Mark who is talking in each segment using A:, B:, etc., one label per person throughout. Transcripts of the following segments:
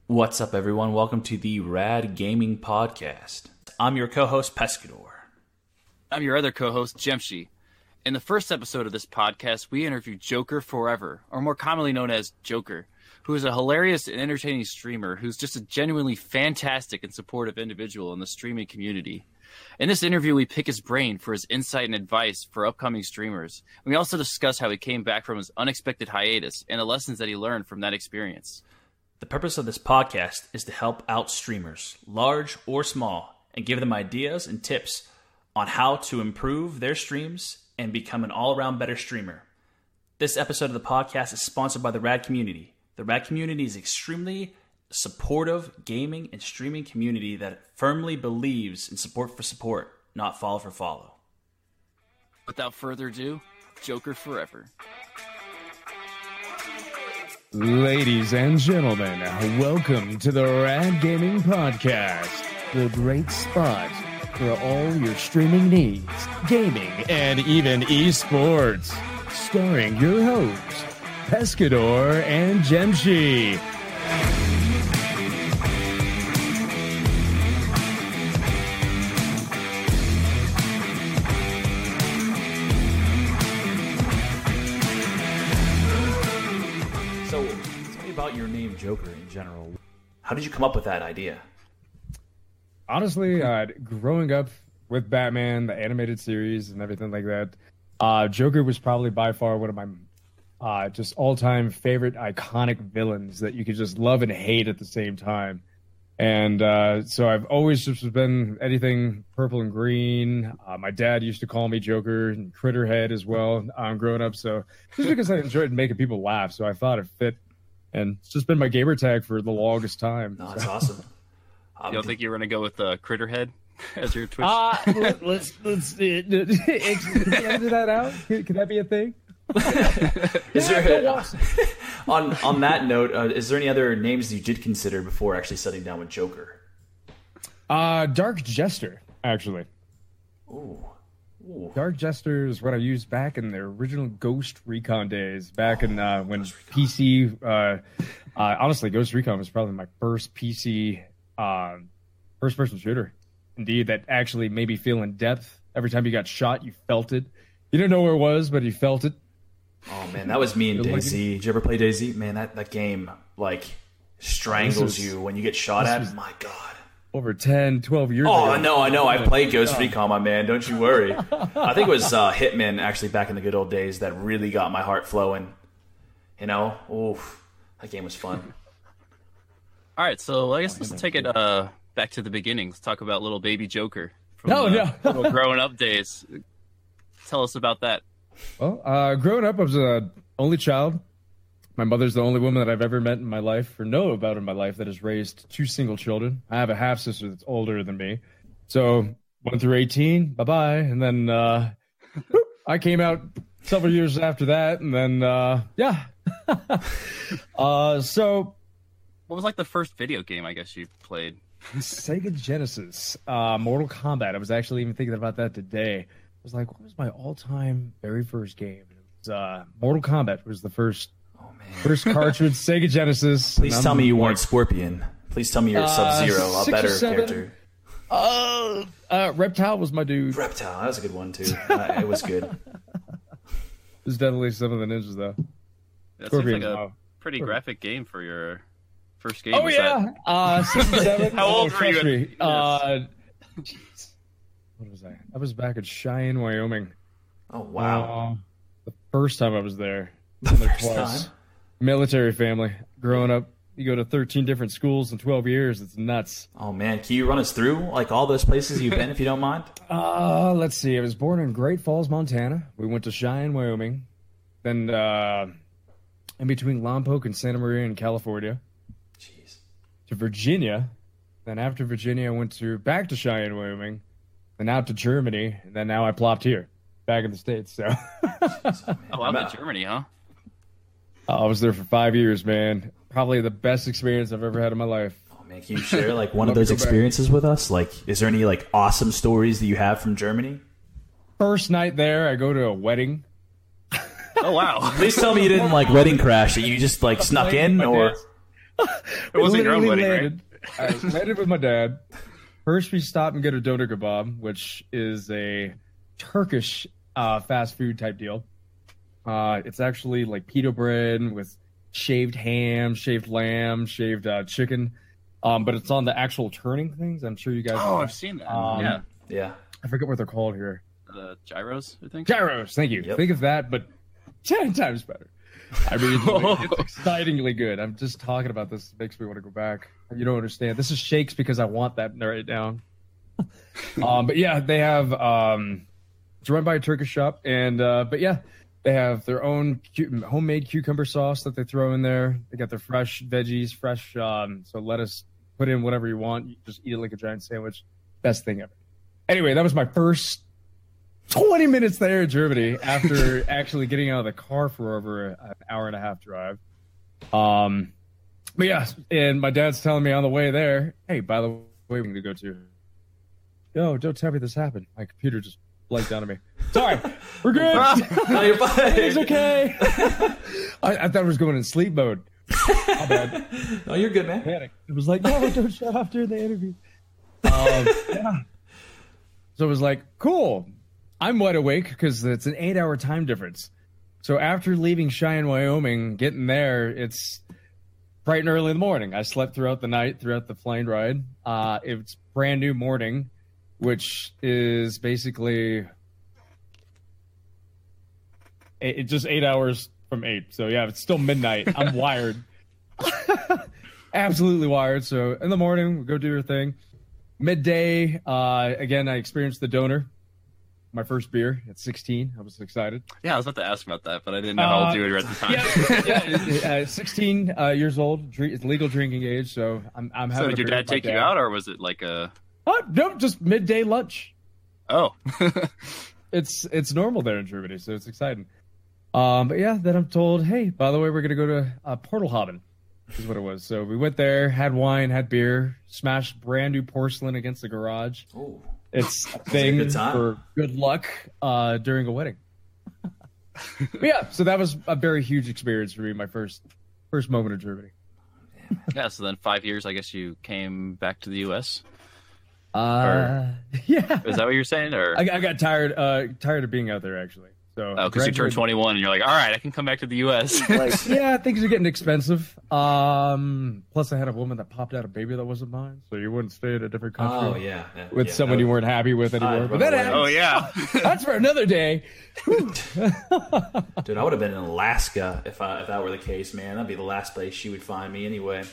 A: What's up, everyone? Welcome to the Rad Gaming Podcast. I'm your co-host, Pescador.
B: I'm your other co-host, Jemshi. In the first episode of this podcast, we interviewed Joker4ev4, or more commonly known as Joker, who is a hilarious and entertaining streamer who's just a genuinely fantastic and supportive individual in the streaming community. In this interview, we pick his brain for his insight and advice for upcoming streamers. We also discuss how he came back from his unexpected hiatus and the lessons that he learned from that experience.
A: The purpose of this podcast is to help out streamers, large or small, and give them ideas and tips on how to improve their streams and become an all-around better streamer. This episode of the podcast is sponsored by the Rad community. The Rad community is extremely supportive gaming and streaming community that firmly believes in support for support, not follow for follow.
B: Without further ado, Joker4ev4.
C: Ladies and gentlemen, welcome to the Rad Gaming Podcast, the great spot for all your streaming needs, gaming, and even esports. Starring your hosts, Pescador and Jemshi.
A: So, tell me about your name, Joker, in general. How did you come up with that idea?
C: Honestly, growing up with Batman, the animated series, and everything like that, Joker was probably by far one of my just all-time favorite iconic villains that you could just love and hate at the same time. And so I've always just been anything purple and green. My dad used to call me Joker and Critterhead as well growing up. So just because I enjoyed making people laugh, so I thought it fit. And it's just been my gamer tag for the longest time.
A: No, that's awesome.
B: You don't think you were going to go with Critterhead as your Twitch?
C: Let's edit that out. Can that be a thing?
A: Is there on that note, is there any other names you did consider before actually sitting down with Joker?
C: Dark Jester, actually.
A: Ooh.
C: Dark Jester is what I used back in the original Ghost Recon days, back in when PC. Honestly, Ghost Recon was probably my first PC first-person shooter. Indeed, that actually made me feel in depth. Every time you got shot, you felt it. You didn't know where it was, but you felt it.
A: Oh man, that was me in DayZ. Did you ever play DayZ? Man, that game like strangles you when you get shot at. My God.
C: Over 10, 12 years ago.
A: Oh, I know. I played Ghost Recon, my man. Don't you worry. I think it was Hitman, actually, back in the good old days that really got my heart flowing. You know? Oof. That game was fun.
B: All right, so I guess let's take it back to the beginning. Let's talk about little baby Joker from little growing up days. Tell us about that.
C: Well, growing up, I was an only child. My mother's the only woman that I've ever met in my life, or know about in my life, that has raised two single children. I have a half-sister that's older than me. So, 1 through 18, bye-bye. And then I came out several years after that, and then, yeah. So...
B: What was like the first video game, I guess, you played?
C: Sega Genesis. Mortal Kombat. I was actually even thinking about that today. I was like, what was my all-time very first game? It was Mortal Kombat was the first cartridge, Sega Genesis.
A: Please tell me you weren't Scorpion. Please tell me you're Sub-Zero, a better character.
C: Reptile was my dude.
A: Reptile, that was a good one, too. It was good.
C: It was definitely some of the ninjas, though.
B: That Scorpion, seems like a pretty graphic game for your first game.
C: Oh, yeah. 67.
B: How old were you?
C: Jeez. What was I? I was back at Cheyenne, Wyoming.
A: Oh, wow.
C: The first time I was there.
A: The first time?
C: Military family. Growing up, you go to 13 different schools in 12 years. It's nuts.
A: Oh, man. Can you run us through like all those places you've been, if you don't mind?
C: Let's see. I was born in Great Falls, Montana. We went to Cheyenne, Wyoming. Then in between Lompoc and Santa Maria in California.
A: Jeez.
C: To Virginia. Then after Virginia, I went back to Cheyenne, Wyoming. Then out to Germany. And then now I plopped here. Back in the States, so.
B: Oh, out to Germany, huh?
C: I was there for 5 years, man. Probably the best experience I've ever had in my life.
A: Oh, man, can you share like one of those experiences with us? Like, is there any like awesome stories that you have from Germany?
C: First night there, I go to a wedding.
B: Oh, wow.
A: Please tell me you didn't like wedding crash, that you just like snuck in, or...
B: It wasn't your own wedding, right?
C: I landed with my dad. First, we stopped and get a doner kebab, which is a Turkish fast food type deal. It's actually like pita bread with shaved ham, shaved lamb, shaved chicken. But it's on the actual turning things. I'm sure you guys.
B: Oh, I've seen that.
A: Yeah.
C: I forget what they're called here.
B: The gyros, I think.
C: Gyros. Thank you.
A: Yep.
C: Think of that, but 10 times better. I mean, it's excitingly good. I'm just talking about this. It makes me want to go back. You don't understand. This is shakes because I want that right now. But yeah, they have. It's run by a Turkish shop, and but yeah, they have their own homemade cucumber sauce that they throw in there. They got their fresh veggies, fresh so lettuce. Put in whatever you want. You just eat it like a giant sandwich. Best thing ever. Anyway, that was my first 20 minutes there in Germany after actually getting out of the car for over an hour and a half drive. But yeah, and my dad's telling me on the way there, hey, by the way, we're going to go to. Yo, don't tell me this happened. My computer just blanked out of me. Sorry, we're good.
A: No, you're fine.
C: It's okay. I thought I was going in sleep mode. My bad.
A: No, you're good, man.
C: Panic. It was like, no, don't shut off during the interview. Yeah. So it was like, cool. I'm wide awake because it's an 8-hour time difference. So after leaving Cheyenne, Wyoming, getting there, it's bright and early in the morning. I slept throughout the night, throughout the plane ride. It's brand new morning, which is basically it's just 8 hours from 8. So yeah, it's still midnight. I'm wired. Absolutely wired. So in the morning, we go do your thing. Midday, again, I experienced the doner. My first beer at 16. I was excited.
B: Yeah, I was about to ask about that, but I didn't know how old you were at the time.
C: Yeah, 16 years old. It's legal drinking age, so I'm having.
B: So did your dad take you out, or was it like a?
C: No, just midday lunch.
B: Oh,
C: it's normal there in Germany, so it's exciting. But yeah, then I'm told, hey, by the way, we're gonna go to Portalhaven. Is what it was. So we went there, had wine, had beer, smashed brand new porcelain against the garage.
A: Ooh.
C: It's a thing for good luck during a wedding. But yeah, so that was a very huge experience for me. My first moment in Germany.
B: Yeah. So then 5 years, I guess you came back to the U.S.
C: Yeah.
B: Is that what you're saying? Or
C: I got tired of being out there actually. So
B: because you turned 21 and you're like, all right, I can come back to the U.S.
C: Yeah, things are getting expensive. Plus, I had a woman that popped out a baby that wasn't mine, so you wouldn't stay in a different country.
A: Oh yeah,
C: with someone you weren't happy with anymore. But that happens.
B: Oh yeah,
C: that's for another day.
A: Dude, I would have been in Alaska if that were the case, man. That'd be the last place she would find me anyway.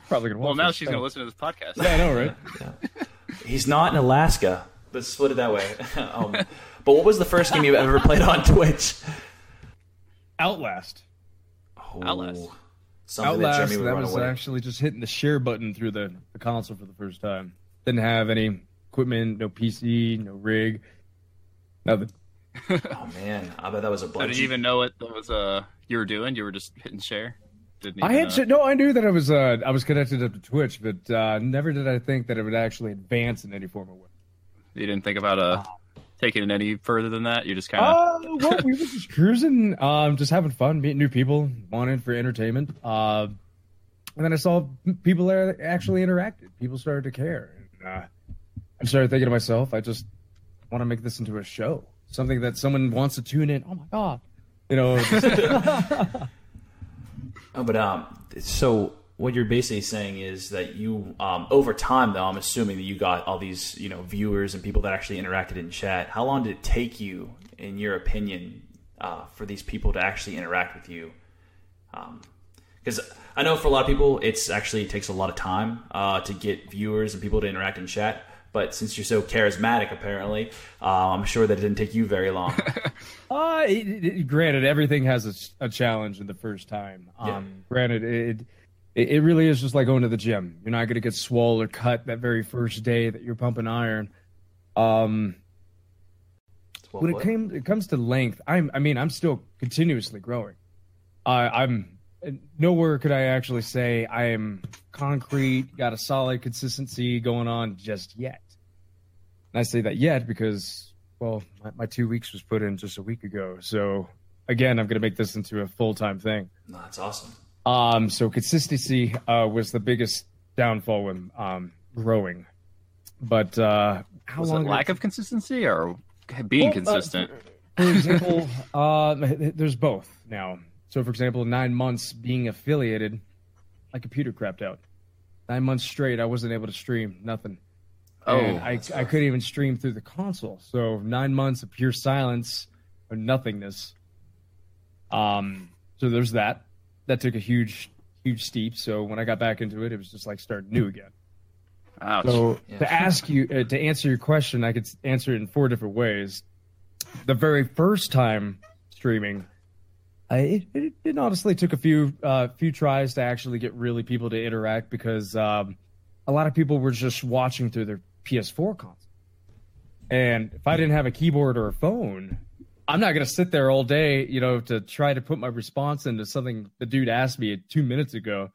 C: Probably gonna.
B: Well, now she's gonna listen to this podcast.
C: Yeah, I know, right?
A: Yeah. He's not in Alaska. Let's split it that way. But what was the first game you ever played on Twitch?
C: Outlast.
A: Oh,
B: Outlast.
A: Something
C: Outlast,
A: that
C: that was actually just hitting the share button through the console for the first time. Didn't have any equipment, no PC, no rig, nothing.
A: Oh man, I bet that was a blast.
B: So did you even know what that was you were doing? You were just hitting share?
C: I knew that I was connected up to Twitch, but never did I think that it would actually advance in any form of way.
B: You didn't think about taking it any further than that? You just kind of...
C: well, we were just cruising, just having fun, meeting new people, wanting for entertainment. And then I saw people that actually interacted. People started to care. And, I started thinking to myself, I just want to make this into a show. Something that someone wants to tune in. Oh, my God. You know.
A: So what you're basically saying is that you, over time, though, I'm assuming that you got all these, viewers and people that actually interacted in chat. How long did it take you, in your opinion, for these people to actually interact with you? Because I know for a lot of people, it takes a lot of time to get viewers and people to interact in chat. But since you're so charismatic, apparently, I'm sure that it didn't take you very long.
C: Granted, everything has a challenge in the first time.
A: Yeah.
C: Granted, it really is just like going to the gym. You're not going to get swole or cut that very first day that you're pumping iron. When it comes to length, I'm still continuously growing. I'm nowhere could I actually say I am concrete, got a solid consistency going on just yet. And I say that yet because, well, my 2 weeks was put in just a week ago. So again, I'm going to make this into a full-time thing.
A: No, that's awesome.
C: So consistency was the biggest downfall when growing. But how
B: was
C: long?
B: It lack of consistency or being consistent?
C: For example, there's both now. So, for example, 9 months being affiliated, my computer crapped out. 9 months straight, I wasn't able to stream nothing. And I couldn't even stream through the console. So 9 months of pure silence or nothingness. So there's that. That took a huge steep. So when I got back into it, it was just like starting new again.
B: Ouch.
C: So to answer your question, I could answer it in 4 different ways. The very first time streaming, it honestly took a few tries to actually get really people to interact because a lot of people were just watching through their PS4 console. And if I didn't have a keyboard or a phone, I'm not going to sit there all day, to try to put my response into something the dude asked me 2 minutes ago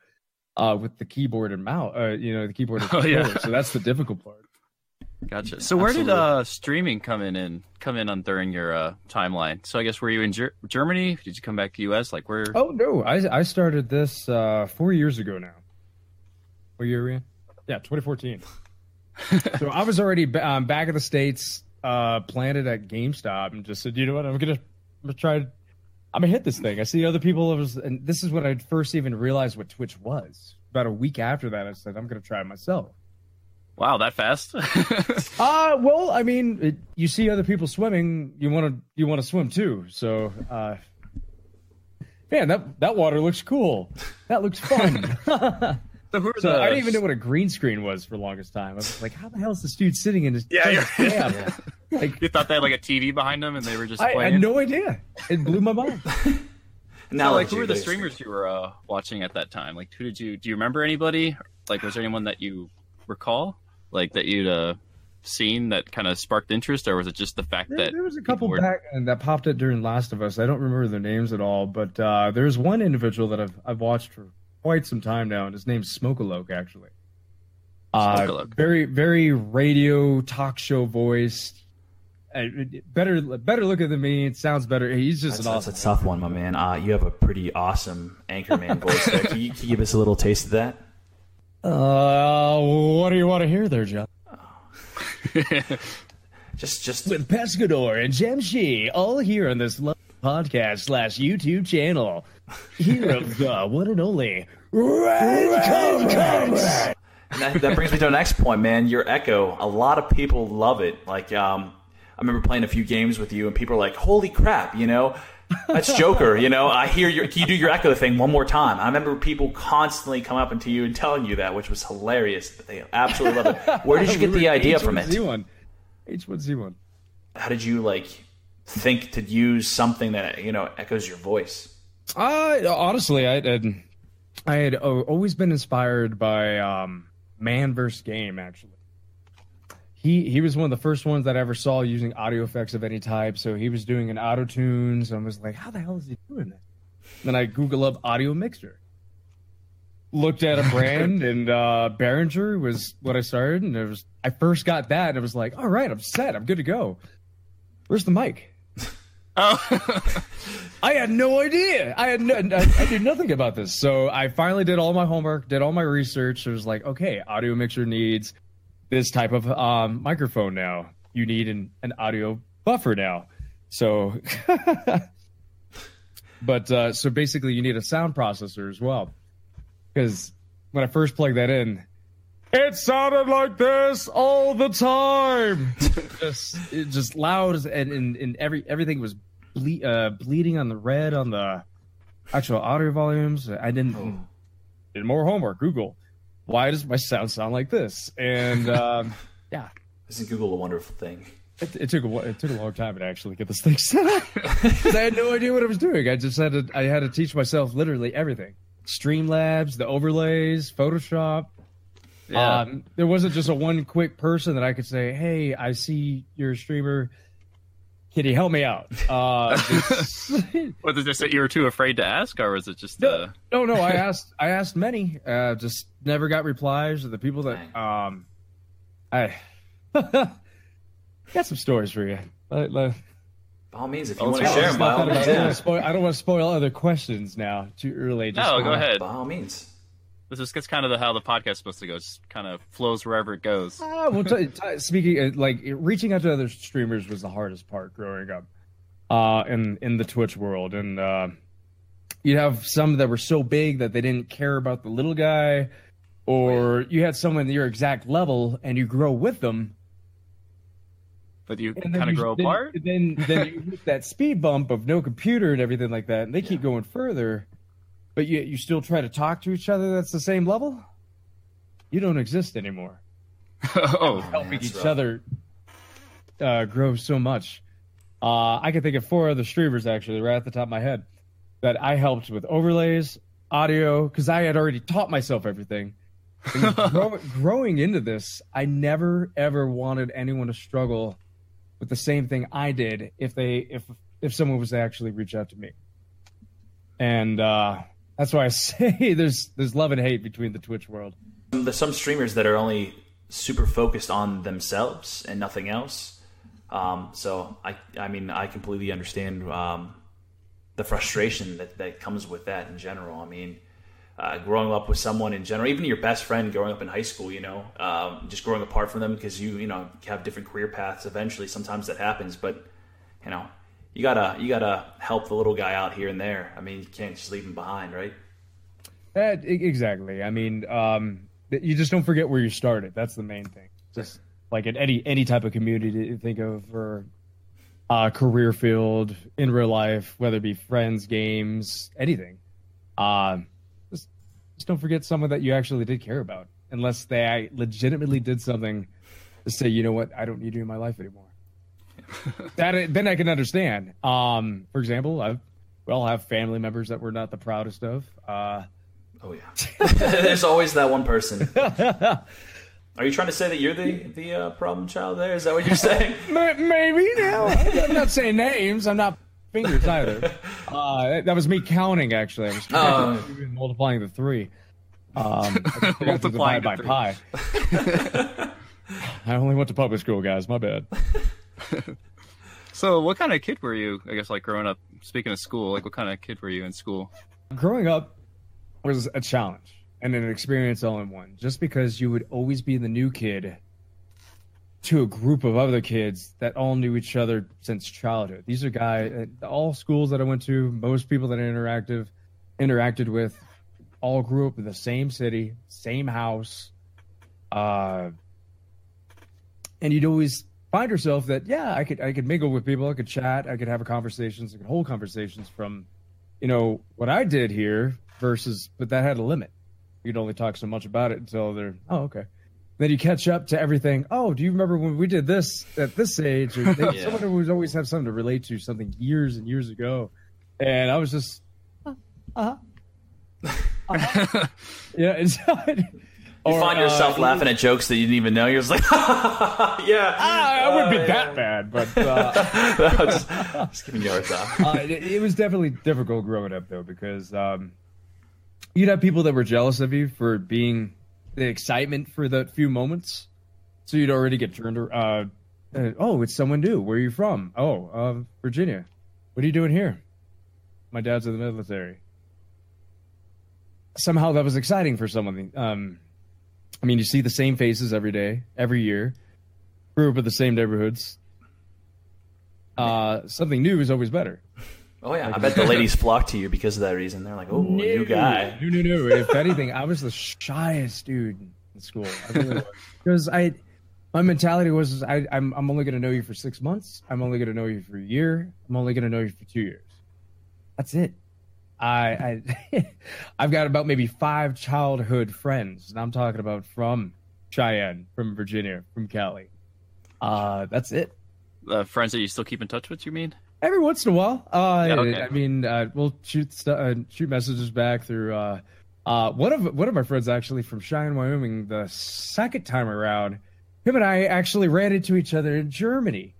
C: with the keyboard and mouse, the keyboard and controller. Yeah. So that's the difficult part.
B: Gotcha. So where did streaming come in on during your timeline? So I guess were you in Germany? Did you come back to US? Like where?
C: Oh no, I started this 4 years ago now. What year were you? Yeah, 2014. So I was already back in the States, planted at GameStop, and just said, you know what, I'm gonna hit this thing. I see other people, and this is when I first even realized what Twitch was. About a week after that, I said, I'm gonna try it myself.
B: Wow, that fast?
C: Well, I mean, you see other people swimming, you want to swim too. So, man, that water looks cool. That looks fun. So I didn't even know what a green screen was for the longest time. I was like, how the hell is this dude sitting in his
B: yeah. Like, you thought they had like a TV behind them and they were just playing?
C: I had no idea. It blew my mind.
B: Now, who were the streamers you were watching at that time? Like, do you remember anybody? Like, was there anyone that you recall? Like, that you'd seen that kind of sparked interest? Or was it just the fact that...
C: There was a couple back and that popped up during Last of Us. I don't remember their names at all, but there's one individual that I've watched for quite some time now, and his name's Smokaloke, actually.
B: Smokaloke.
C: Very, very radio talk show voice. Better looking than me. It sounds better. He's just
A: that's a tough one, my man. You have a pretty awesome anchorman voice there. Can you give us a little taste of that?
C: What do you want to hear there, John?
A: just
C: with Pescador and Jemshi, all here on this podcast / YouTube channel. Here of the one and only Rad Comrades.
A: That brings me to the next point, man. Your echo. A lot of people love it. Like, I remember playing a few games with you, and people are like, "Holy crap!" That's Joker. I hear can you do your echo thing one more time? I remember people constantly come up to you and telling you that, which was hilarious. They absolutely love it. Where did you get the idea from it?
C: H1Z1.
A: How did you think to use something that echoes your voice?
C: Honestly, I had always been inspired by Man vs. Game. Actually, he was one of the first ones that I ever saw using audio effects of any type. So he was doing an auto tunes, and I was like, "How the hell is he doing that?" Then I Google up audio mixer, looked at a brand, and Behringer was what I started, and I first got that, and it was like, "All right, I'm set. I'm good to go." Where's the mic?
B: Oh.
C: I had no idea. I knew nothing about this. So I finally did all my homework, did all my research. It was like, okay, audio mixer needs this type of microphone now. You need an audio buffer now. So, so basically you need a sound processor as well. Because when I first plugged that in, it sounded like this all the time. just loud, and everything was bleeding on the red on the actual audio volumes. I did more homework. Google, why does my sound sound like this? And yeah,
A: isn't Google a wonderful thing?
C: It took a long time to actually get this thing set up because I had no idea what I was doing. I had to teach myself literally everything: Streamlabs, the overlays, Photoshop.
B: Yeah.
C: There wasn't just a one quick person that I could say, "Hey, I see you're a streamer. Can you help me out?"
B: Was it just that you were too afraid to ask, or was it just?
C: No. I asked many. Just never got replies. The people that I got some stories for you.
A: By all means, if you want to share them, by all means.
C: I don't want to spoil other questions now too early.
B: No, go ahead.
A: By all means.
B: This is kind of how the podcast is supposed to go. It just kind of flows wherever it goes.
C: Well, speaking like reaching out to other streamers was the hardest part growing up in the Twitch world, and you'd have some that were so big that they didn't care about the little guy, or you had someone at your exact level and you grow with them,
B: but you kind of grow apart.
C: Then you hit that speed bump of no computer and everything like that, and they keep going further. But you still try to talk to each other that's the same level? You don't exist anymore. Helping each other grow so much. I can think of 4 other streamers, actually, right at the top of my head, that I helped with overlays, audio, because I had already taught myself everything. Growing into this, I never, ever wanted anyone to struggle with the same thing I did if someone was to actually reach out to me. And that's why I say there's love and hate between the Twitch world.
A: There's some streamers that are only super focused on themselves and nothing else. So I mean, I completely understand the frustration that comes with that in general. I mean, growing up with someone in general, even your best friend growing up in high school, just growing apart from them because you have different career paths eventually. Sometimes that happens, but you gotta help the little guy out here and there. I mean, you can't just leave him behind, right?
C: Exactly. I mean, you just don't forget where you started. That's the main thing. Just like in any type of community that you think of, or career field, in real life, whether it be friends, games, anything. Just don't forget someone that you actually did care about, unless they legitimately did something to say, you know what, I don't need you in my life anymore. Then I can understand. For example, I have family members that we're not the proudest of.
A: Oh yeah, there's always that one person. Are you trying to say that you're the problem child there? Is that what you're saying?
C: Maybe. No, I'm not saying names. I'm not fingers either. That was me counting. Actually, I was multiplying the 3.
B: Multiplying
C: by pi. I only went to public school, guys. My bad.
B: So what kind of kid were you, I guess, like growing up? Speaking of school, like what kind of kid were you in school?
C: Growing up was a challenge and an experience all in one, just because you would always be the new kid to a group of other kids that all knew each other since childhood. These are guys, all schools that I went to, most people that I interacted with, all grew up in the same city, same house. And you'd always find yourself that, yeah, I could mingle with people, I could chat, I could have conversations, I could hold conversations from, what I did here but that had a limit. You'd only talk so much about it until they're, oh, okay. Then you catch up to everything. Oh, do you remember when we did this at this age? Or someone who would always have something to relate to, something years and years ago. And I was just, yeah. And so
A: you find yourself laughing at jokes that you didn't even know. You're just like, yeah.
C: I wouldn't be that bad, but
A: just giving you a hard time.
C: It was definitely difficult growing up, though, because you'd have people that were jealous of you for being the excitement for that few moments. So you'd already get turned around. Oh, it's someone new. Where are you from? Oh, Virginia. What are you doing here? My dad's in the military. Somehow that was exciting for someone. I mean, you see the same faces every day, every year. Grew up in the same neighborhoods. Something new is always better.
A: Oh, yeah. I bet the ladies flock to you because of that reason. They're like, oh, new guy.
C: No. If anything, I was the shyest dude in school. I really was. Because my mentality was, I'm only going to know you for 6 months. I'm only going to know you for a year. I'm only going to know you for 2 years. That's it. I've got about maybe 5 childhood friends, and I'm talking about from Cheyenne, from Virginia, from Cali. That's it.
B: Friends that you still keep in touch with, you mean?
C: Every once in a while.
B: Okay.
C: I mean, we'll shoot messages back through. One of my friends actually from Cheyenne, Wyoming, the second time around, him and I actually ran into each other in Germany.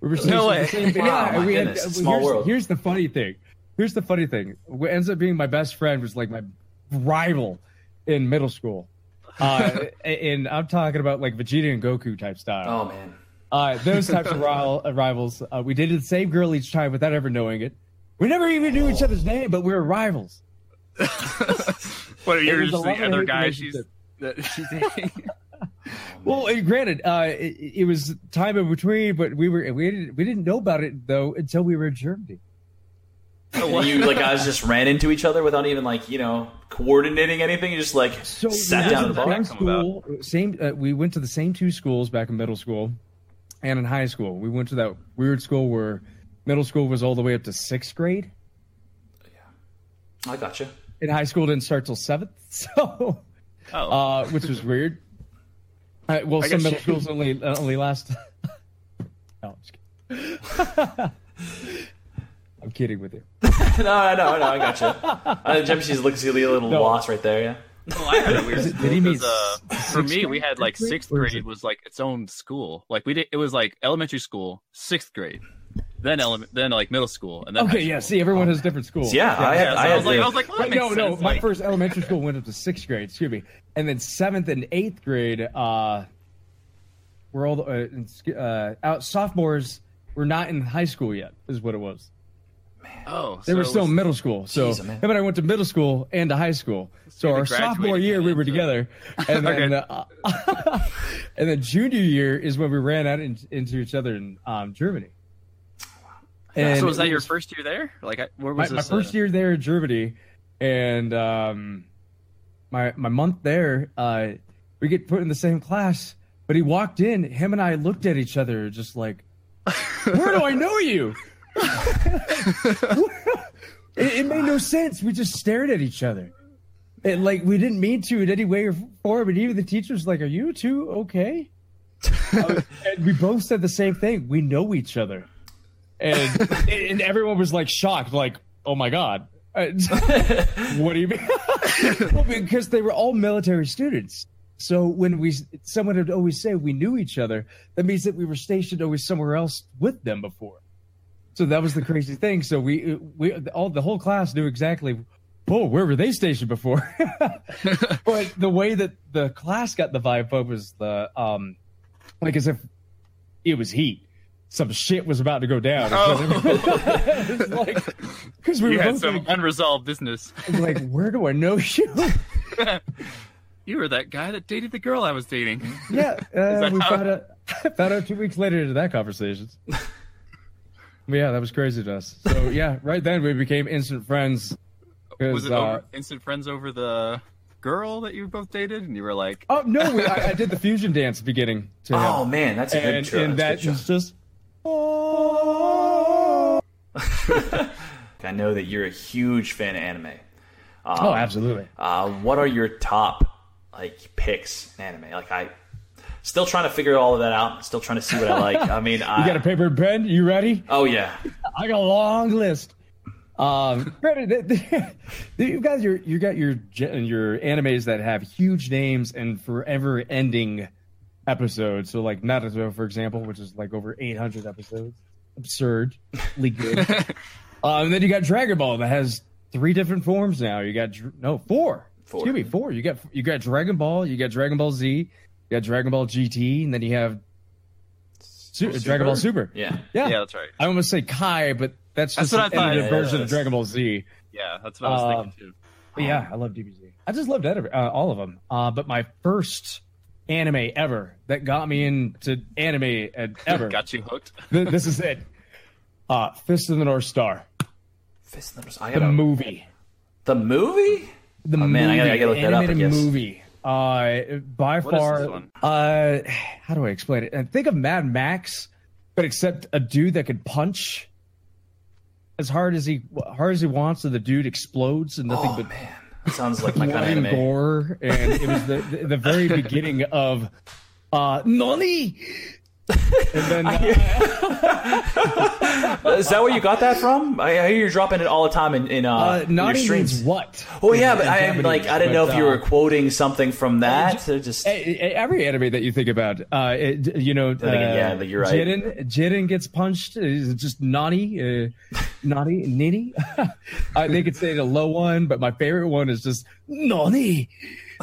C: We were
B: no way.
A: Wow, we had small world.
C: Here's the funny thing. What ends up being my best friend was like my rival in middle school. And I'm talking about like Vegeta and Goku type style.
A: Oh, man.
C: Those types of rivals. We dated the same girl each time without ever knowing it. We never even knew each other's name, but we were rivals.
B: What are yours? The other guy she's dating?
C: Well, granted, it was time in between, but we didn't know about it though until we were in Germany.
A: And you guys just ran into each other without even coordinating anything. You just sat down at the bar.
C: School, we went to the same two schools back in middle school and in high school. We went to that weird school where middle school was all the way up to 6th grade.
A: Yeah, I gotcha.
C: And high school didn't start till 7th, so which was weird. Some middle schools only last. No, I'm just kidding. I'm kidding with you.
A: No, I gotcha. Jim's looks a little lost right there. Yeah.
B: Well, I had a weird school. Did he mean for me, we had 6th grade was its own school. It was elementary school, 6th grade, then middle school, and then
C: okay, yeah. See, everyone has different schools.
A: Yeah, I was like, well,
C: no. My first elementary school went up to 6th grade. Excuse me, and then 7th and 8th grade. We're all out sophomores. We're not in high school yet. Is what it was.
B: Oh,
C: they were still in middle school. So him and I went to middle school and to high school. So our sophomore year we were together, and then and then junior year is when we ran out into each other in Germany.
B: And so was that your first year there? Where was
C: my first year there in Germany, and my month there, we get put in the same class. But he walked in. Him and I looked at each other, just like, "Where do I know you?" It made no sense. We just stared at each other, and we didn't mean to in any way or form. And even the teacher was like, "Are you two okay?" And we both said the same thing. We know each other, and everyone was shocked, "Oh my god, what do you mean?" Well, because they were all military students. So when someone would always say we knew each other, that means that we were stationed always somewhere else with them before. So that was the crazy thing. So the whole class knew exactly, where were they stationed before? But the way that the class got the vibe of was as if it was heat. Some shit was about to go down.
B: Because we had some unresolved business.
C: Where do I know you?
B: You were that guy that dated the girl I was dating.
C: Yeah, we found out 2 weeks later into that conversation. Yeah, that was crazy to us. So yeah, right then we became instant friends.
B: Was it instant friends over the girl that you both dated? And you were like,
C: "Oh no, I did the fusion dance beginning to him."
A: Oh man, that's a good show.
C: And that was just.
A: I know that you're a huge fan of anime.
C: Absolutely.
A: What are your top picks in anime? I still trying to figure all of that out. Still trying to see what I like. I mean,
C: you got a paper and pen? You ready?
A: Oh yeah.
C: I got a long list. Granted, you got your animes that have huge names and forever ending episodes. So Naruto, for example, which is over 800 episodes. Absurdly good. And then you got Dragon Ball that has 3 different forms now. You got 4. Excuse me, 4. You got Dragon Ball. You got Dragon Ball Z. You got Dragon Ball GT, and then you have Dragon Ball Super.
A: Yeah,
B: that's right.
C: I almost say Kai, but that's just an edited version of Dragon Ball Z.
B: Yeah, that's what I was thinking too.
C: But yeah, I love DBZ. I just loved all of them. But my first anime ever that got me into anime ever
B: got you hooked.
C: This is it. Fist of the North Star.
A: Fist of the North Star.
C: The movie.
A: The movie?
C: Man,
A: I gotta look that up. I guess.
C: Movie. By far. How do I explain it? And think of Mad Max, but except a dude that could punch as hard as he wants, and the dude explodes and nothing but.
A: Man. That sounds like my kind of anime.
C: Gore, and it was the very beginning of Nani. And then,
A: is that where you got that from? I hear you're dropping it all the time in your streams.
C: Means what?
A: Oh yeah, but I didn't know if you were quoting something from that. Just
C: every anime that you think about, you're right. Jiren gets punched. It's just Nani. They could say the low one, but my favorite one is just Nani.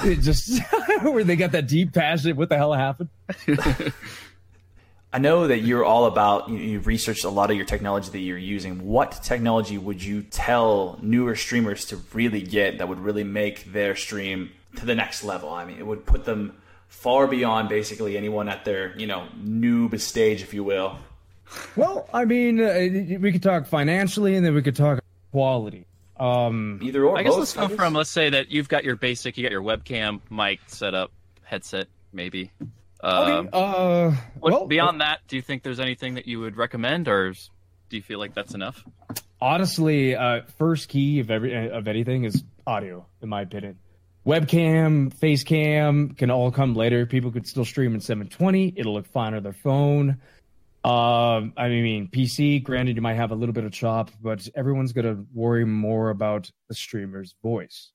C: It just where they got that deep passion. What the hell happened?
A: I know that you're all about, you've researched a lot of your technology that you're using. What technology would you tell newer streamers to really get that would really make their stream to the next level? I mean, it would put them far beyond basically anyone at their, noob stage, if you will.
C: Well, I mean, we could talk financially, and then we could talk quality.
A: Either or.
B: I guess let's go from, let's say that you've got your basic, you got your webcam, mic set up, headset, maybe.
C: Okay.
B: Beyond that, do you think there's anything that you would recommend, or do you feel like that's enough?
C: Honestly, first key of anything is audio, in my opinion. Webcam, face cam can all come later. People could still stream in 720. It'll look fine on their phone. I mean, PC, granted, you might have a little bit of chop, but everyone's going to worry more about the streamer's voice.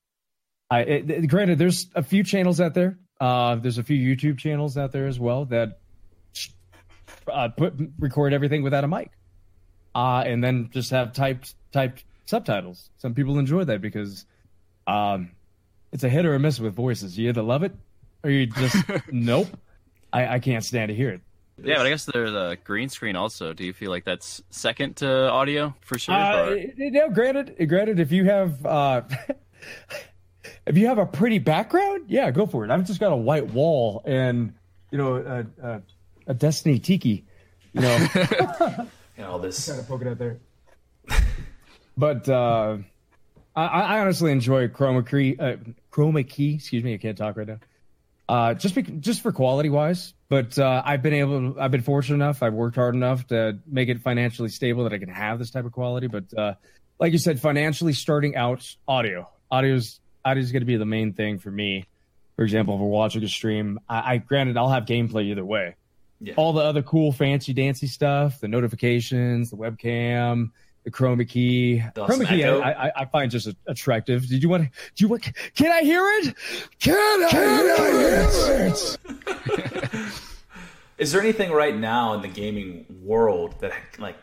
C: Granted, there's a few channels out there. There's a few YouTube channels out there as well that record everything without a mic, and then just have typed subtitles. Some people enjoy that because it's a hit or a miss with voices. You either love it or you just nope. I can't stand to hear it.
B: Yeah, but I guess there's a green screen also. Do you feel like that's second to audio for sure?
C: Granted, if you have if you have a pretty background, yeah, go for it. I've just got a white wall and a Destiny tiki,
A: and all this
C: kind of poking out there. But I honestly enjoy chroma key. Excuse me, I can't talk right now. Just for quality wise. But I've been fortunate enough. I've worked hard enough to make it financially stable that I can have this type of quality. But like you said, financially starting out, audio's going to be the main thing for me. For example, if we're watching a stream, granted I'll have gameplay either way. Yeah. All the other cool fancy dancy stuff, the notifications, the webcam, the chroma key. I find just attractive. Can I hear it? Can I hear it?
A: Is there anything right now in the gaming world that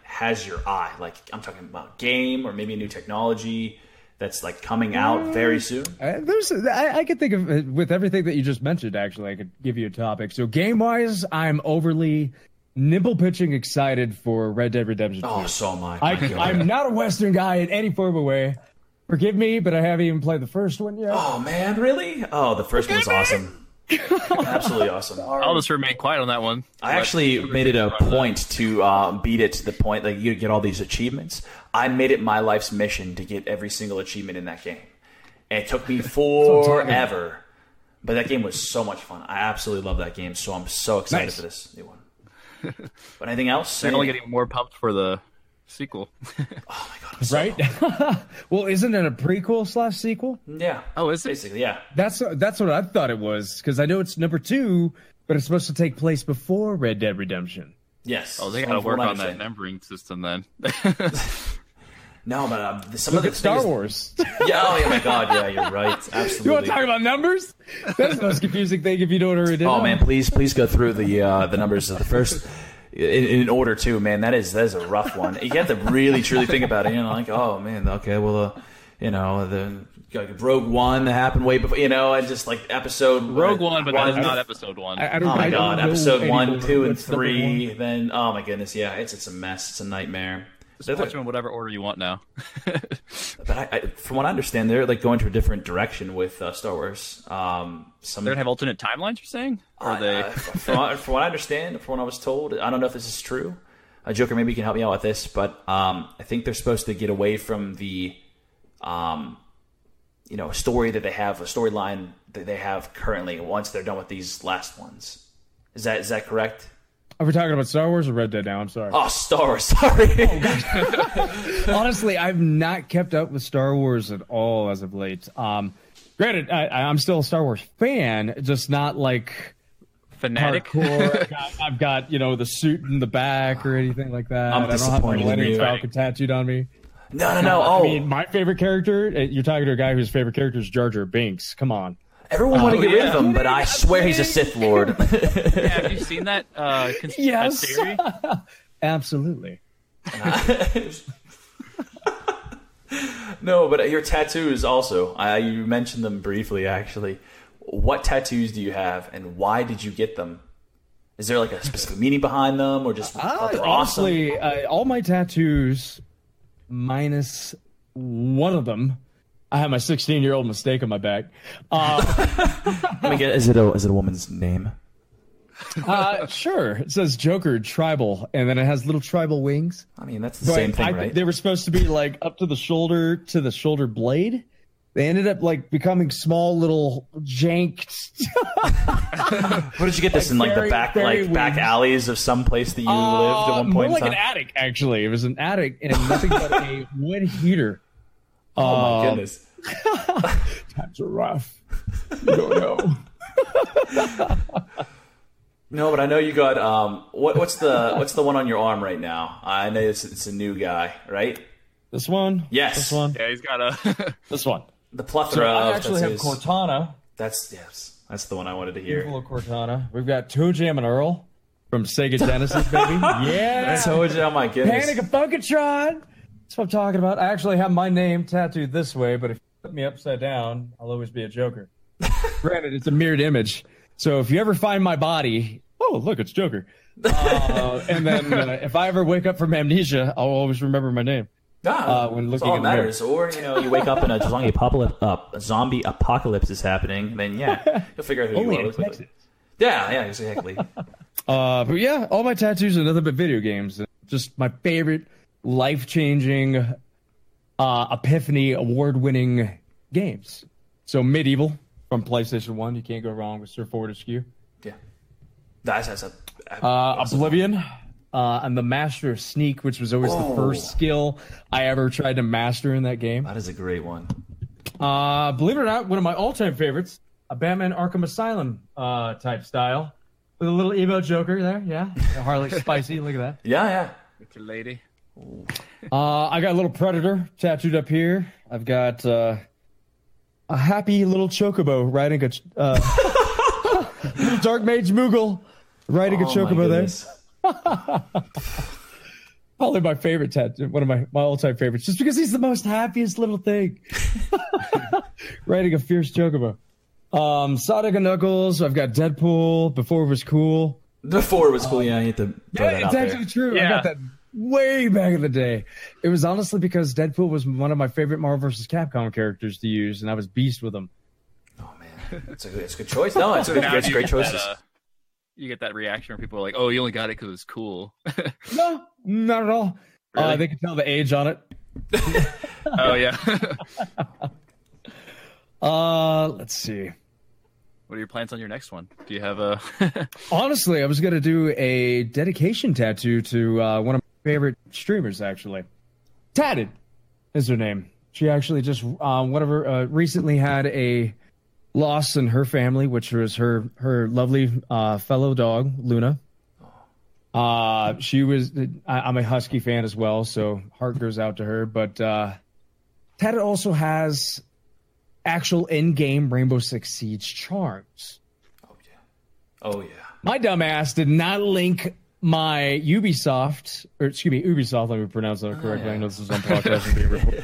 A: has your eye? Like, I'm talking about game or maybe a new technology that's coming out very soon?
C: I could think of, with everything that you just mentioned, actually, I could give you a topic. So game-wise, I'm overly nipple-pitching excited for Red Dead Redemption 2.
A: Oh, so am I.
C: I'm not a Western guy in any form of way. Forgive me, but I haven't even played the first one yet.
A: Oh, man, really? Oh, the first one's awesome. Absolutely awesome.
B: I'll just remain quiet on that one.
A: I actually made it a point to beat it to the point that you get all these achievements. I made it my life's mission to get every single achievement in that game. And it took me forever. But that game was so much fun. I absolutely love that game, so I'm so excited for this new one. But anything else?
B: They're only getting more pumped for the sequel.
A: Oh my god!
C: Right? Well, isn't it a prequel / sequel?
A: Yeah.
B: Oh, is it?
A: Basically, yeah.
C: That's what I thought it was, because I know it's number 2, but it's supposed to take place before Red Dead Redemption.
A: Yes.
B: Oh, they got to work on that numbering system then.
A: No, but some
C: Look
A: of the
C: at Star Wars.
A: Yeah. Oh my god! Yeah, you're right. Absolutely.
C: You want to talk about numbers? That's the most confusing thing if you don't already know.
A: Oh man, please go through the numbers of the first. In order too, man, that is a rough one. You have to really truly think about it. Oh man, okay, well, the Rogue One that happened way before, and just episode
B: Rogue One, but that is not episode 1.
A: Oh my god, episode 1, 2, and 3. Then oh my goodness, yeah, it's a mess. It's a nightmare.
B: Just watch them in whatever order you want now.
A: But from what I understand, they're going to a different direction with Star Wars.
B: They're gonna have alternate timelines. You're saying? Or they?
A: From what I understand, from what I was told, I don't know if this is true. Joker, maybe you can help me out with this, but I think they're supposed to get away from the, story that they have, a storyline that they have currently. Once they're done with these last ones, is that correct?
C: Are we talking about Star Wars or Red Dead now? I'm sorry.
A: Oh, Star Wars. Sorry.
C: Honestly, I've not kept up with Star Wars at all as of late. Granted, I'm still a Star Wars fan, just not
B: fanatic.
C: Hardcore. I've got the suit in the back or anything like that.
A: I'm
C: I don't have my Millennium Falcon tattooed on me.
A: No. Oh,
C: I mean, my favorite character. You're talking to a guy whose favorite character is Jar Jar Binks. Come on.
A: Everyone want to get rid of him, but I swear he's a Sith Lord.
B: Yeah, have you seen that
C: yes.
B: theory?
C: Absolutely.
A: No, but your tattoos also. You mentioned them briefly, actually. What tattoos do you have, and why did you get them? Is there like a specific meaning behind them, or just they're
C: honestly,
A: awesome?
C: all my tattoos, minus one of them, I have my 16-year-old mistake on my back.
A: Let me get. Is it a woman's name?
C: Sure. It says Joker Tribal, and then it has little tribal wings.
A: I mean, that's the same thing, right?
C: They were supposed to be like up to the shoulder blade. They ended up like becoming small little janked.
A: Where did you get this, like, in the back alleys of some place that you lived at one point?
C: More
A: in
C: like
A: time?
C: an attic, actually. It was an attic and nothing but a wood heater.
A: Oh my goodness.
C: Times are rough. You don't know.
A: No, but I know you got what's the one on your arm right now? I know it's a new guy, right?
C: This one?
A: Yes.
C: This one?
B: Yeah, he's got a.
C: This one.
A: The plethora
C: So I
A: of
C: actually have
A: tattoos.
C: Cortana.
A: That's the one I wanted to hear.
C: Beautiful Cortana. We've got Toe Jam and Earl from Sega Genesis, baby. Yeah.
A: Oh my goodness.
C: Panic of Funkatron. That's what I'm talking about. I actually have my name tattooed this way, but if you put me upside down, I'll always be a Joker. Granted, it's a mirrored image. So if you ever find my body, oh, look, it's Joker. And then if I ever wake up from amnesia, I'll always remember my name. When looking in the mirror.
A: Or you wake up and a zombie apocalypse is happening, then you'll figure out who
C: Only
A: you are.
C: in Texas.
A: Yeah, exactly.
C: But yeah, all my tattoos are nothing but video games. Just my favorite life-changing, Epiphany award-winning games. So Medieval from PlayStation 1, you can't go wrong with Sir Forward Askew.
A: Yeah. That's
C: Oblivion. I'm the master of sneak, which was always the first skill I ever tried to master in that game.
A: That is a great one.
C: Believe it or not, one of my all-time favorites, a Batman Arkham Asylum type style, with a little emo Joker there. Yeah, Harley Spicy. Look at that.
A: Yeah.
B: With your lady.
C: I got a little Predator tattooed up here. I've got a happy little Chocobo riding a little Dark Mage Moogle riding a Chocobo there. Probably my favorite tattoo, one of my all-time favorites, just because he's the most happiest little thing. Riding a fierce Chocobo. Sonic and Knuckles. I've got Deadpool. Before it was cool.
A: Before it was cool, yeah. You have to throw that
C: It's
A: out
C: actually
A: there.
C: true.
B: Yeah.
C: I got that way back in the day. It was honestly because Deadpool was one of my favorite Marvel vs. Capcom characters to use, and I was beast with him.
A: Oh man, it's a good choice. No, it's great choices.
B: You get that reaction where people are like, "Oh, you only got it because it's cool."
C: No, not at all.
B: Really?
C: They can tell the age on it.
B: Oh yeah.
C: Let's see.
B: What are your plans on your next one? Do you have a?
C: Honestly, I was going to do a dedication tattoo to one of my favorite streamers, actually. Tatted is her name. She actually just recently had a loss in her family, which was her lovely fellow dog, Luna. She was. I'm a Husky fan as well, so heart goes out to her. But Tatted also has actual in-game Rainbow Six Siege charms.
A: Oh yeah.
C: My dumbass did not link my Ubisoft, let me pronounce that correctly. I know this is on podcast and being recorded.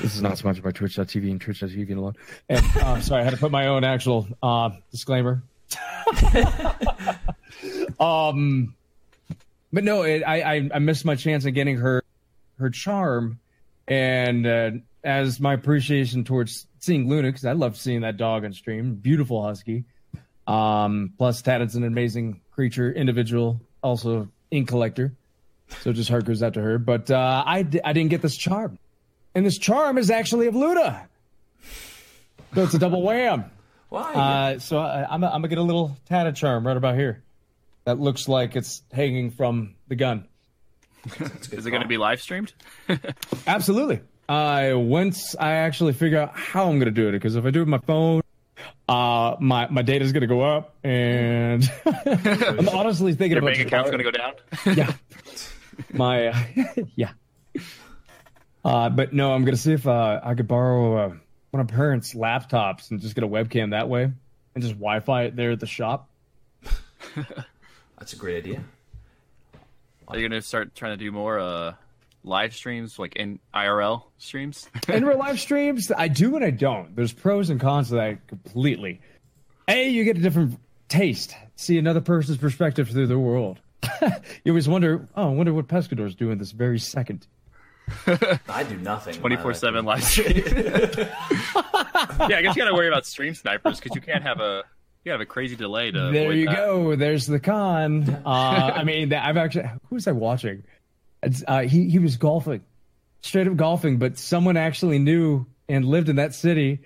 C: This is not sponsored by Twitch.tv and Twitch.tv alone. And sorry, I had to put my own actual disclaimer. But no, I missed my chance of getting her charm, and as my appreciation towards seeing Luna, because I love seeing that dog on stream, beautiful husky. Plus, Tatted's an amazing creature, individual, also ink collector. So just heart goes out to her. But I didn't get this charm, and this charm is actually of Luna. So it's a double wham.
A: Why?
C: So I'm gonna get a little Tatted charm right about here. That looks like it's hanging from the gun.
B: Is it going to be live streamed?
C: Absolutely. Once I actually figure out how I'm going to do it, because if I do it with my phone, my data's going to go up, and I'm honestly thinking
B: Your
C: about
B: bank account's going to go down?
C: Yeah. Yeah. But no, I'm going to see if I could borrow one of my parents' laptops and just get a webcam that way and just Wi-Fi it there at the shop.
A: That's a great idea.
B: Are you going to start trying to do more live streams, like in IRL streams?
C: In real live streams, I do and I don't. There's pros and cons to that completely. A, you get a different taste see another person's perspective through the world. You always wonder, I wonder what Pescador's doing this very second.
A: I do nothing.
B: 24/7 live stream. Yeah, I guess you got to worry about stream snipers because you can't have a crazy delay to.
C: There you go. There's the con. I mean, I've actually. Who was I watching? He was golfing, straight up golfing, but someone actually knew and lived in that city,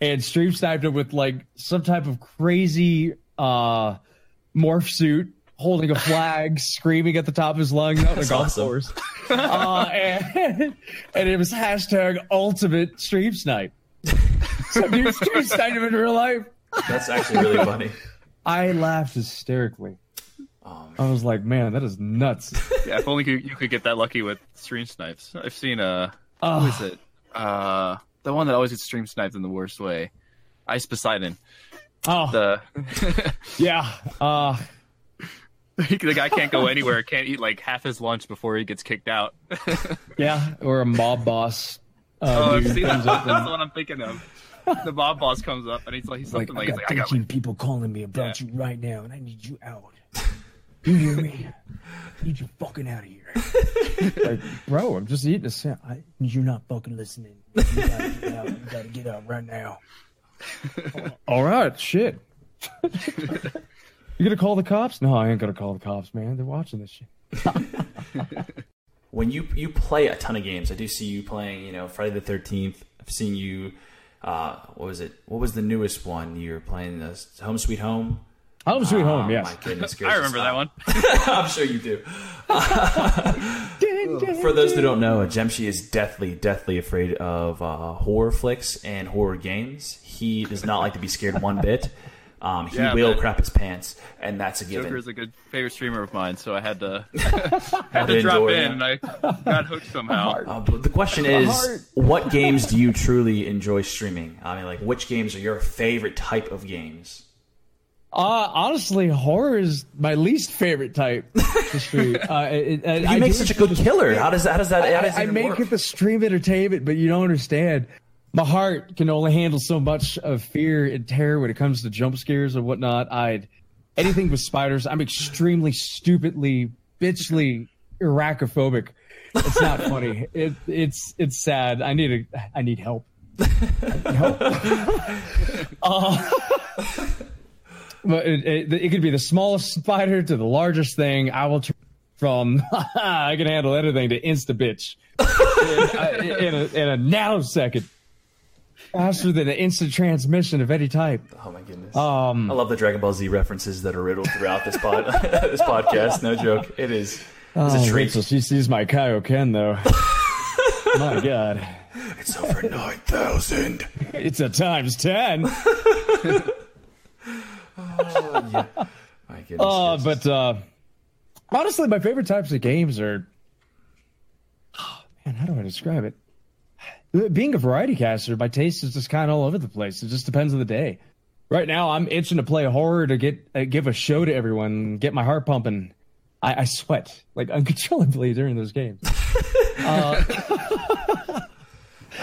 C: and stream sniped him with like some type of crazy morph suit, holding a flag, screaming at the top of his lungs out in a golf course. And it was hashtag ultimate stream snipe. So dude stream sniped him in real life.
A: That's actually really funny.
C: I laughed hysterically. I was like, man, that is nuts.
B: Yeah, if only you could get that lucky with stream snipes. I've seen who is it? The one that always gets stream sniped in the worst way. Ice Poseidon.
C: Oh. Yeah.
B: The guy can't go anywhere, can't eat like half his lunch before he gets kicked out.
C: Yeah, or a mob boss.
B: See, that's the one I'm thinking of. The mob boss comes up and he's something like,
C: I got 13 people calling me about you right now, and I need you out. You hear me? I need you fucking out of here. Like, bro, I'm just eating a sandwich. You're not fucking listening. You gotta get out. You gotta get out right now. All right, shit. You gonna call the cops? No, I ain't gonna call the cops, man. They're watching this shit.
A: When you play a ton of games, I do see you playing, Friday the 13th. I've seen you. What was it? What was the newest one? You were playing Home Sweet Home.
C: Home Sweet Home, yes.
A: My goodness gracious.
B: I remember that one.
A: I'm sure you do. For those that don't know, Jemshi is deathly afraid of horror flicks and horror games. He does not like to be scared one bit. He will crap his pants, and that's a given.
B: Joker is a good favorite streamer of mine, so I had to drop in, and I got hooked somehow.
A: But the question is, what games do you truly enjoy streaming? I mean, like, which games are your favorite type of games?
C: Honestly, horror is my least favorite type to stream.
A: You make such a good killer. How does that
C: I make it the stream entertainment, but you don't understand. My heart can only handle so much of fear and terror when it comes to jump scares and whatnot. Anything with spiders, I'm extremely stupidly, bitchly arachnophobic. It's not funny. It's sad. I need help. But it could be the smallest spider to the largest thing. I will turn from I can handle anything to insta bitch in a nanosecond. Faster than an instant transmission of any type.
A: Oh my goodness! I love the Dragon Ball Z references that are riddled throughout this podcast. No joke, it's a treat.
C: So she sees my Kaioken though. My God,
A: it's over 9,000.
C: It's a times 10.
A: Oh, yeah. My goodness.
C: But honestly, my favorite types of games are. Oh, man, how do I describe it? Being a variety caster, my taste is just kind of all over the place. It just depends on the day. Right now, I'm itching to play horror to give a show to everyone, get my heart pumping. I sweat like uncontrollably during those games.
A: No,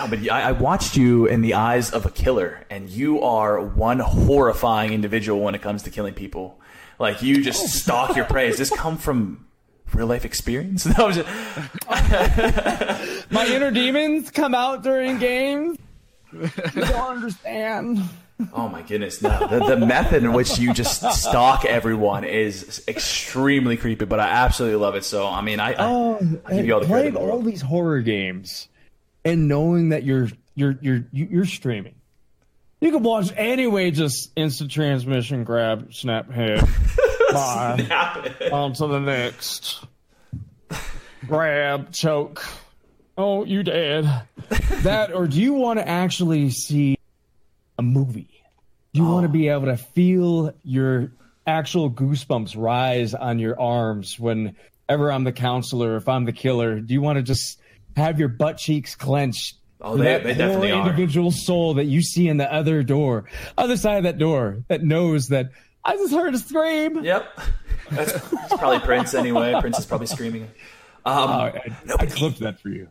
A: but I watched you in the eyes of a killer, and you are one horrifying individual when it comes to killing people. Like, you just stalk your prey. Does this come from real life experience? No,
C: my inner demons come out during games. You don't understand.
A: Oh my goodness! No, the method in which you just stalk everyone is extremely creepy, but I absolutely love it. So I mean, I give you all the credit in the world.
C: All these horror games and knowing that you're streaming, you can watch anyway. Just instant transmission, grab, snap, head, bye, on to the next. Grab, choke. Oh, you dead. That, or do you want to actually see a movie? Do you want to be able to feel your actual goosebumps rise on your arms whenever I'm the counselor, if I'm the killer? Do you want to just have your butt cheeks clenched?
A: Oh, they definitely are.
C: Individual soul that you see in the other side of that door, that knows that I just heard a scream.
A: Yep. That's probably Prince anyway. Prince is probably screaming.
C: I clipped that for you.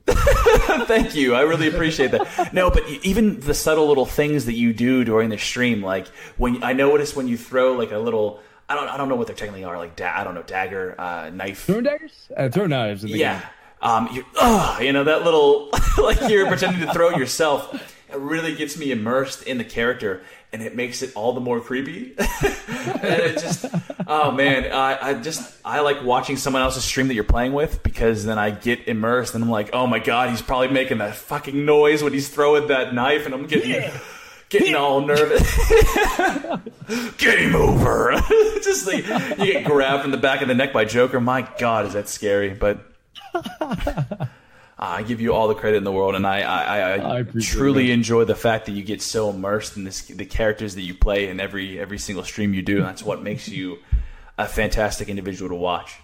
A: Thank you. I really appreciate that. No, but even the subtle little things that you do during the stream, like when I notice when you throw like a little I don't know what they technically are, like I don't know, dagger, knife,
C: Throwing daggers, throw knives. In the game.
A: You know, that little like you're pretending to throw yourself. It really gets me immersed in the character, and it makes it all the more creepy. And it just, oh man, I like watching someone else's stream that you're playing with, because then I get immersed, and I'm like, oh my god, he's probably making that fucking noise when he's throwing that knife, and I'm getting all nervous. Game over. Just like you get grabbed from the back of the neck by Joker. My god, is that scary? But I give you all the credit in the world, and I truly enjoy the fact that you get so immersed in the characters that you play in every single stream you do. And that's what makes you a fantastic individual to watch.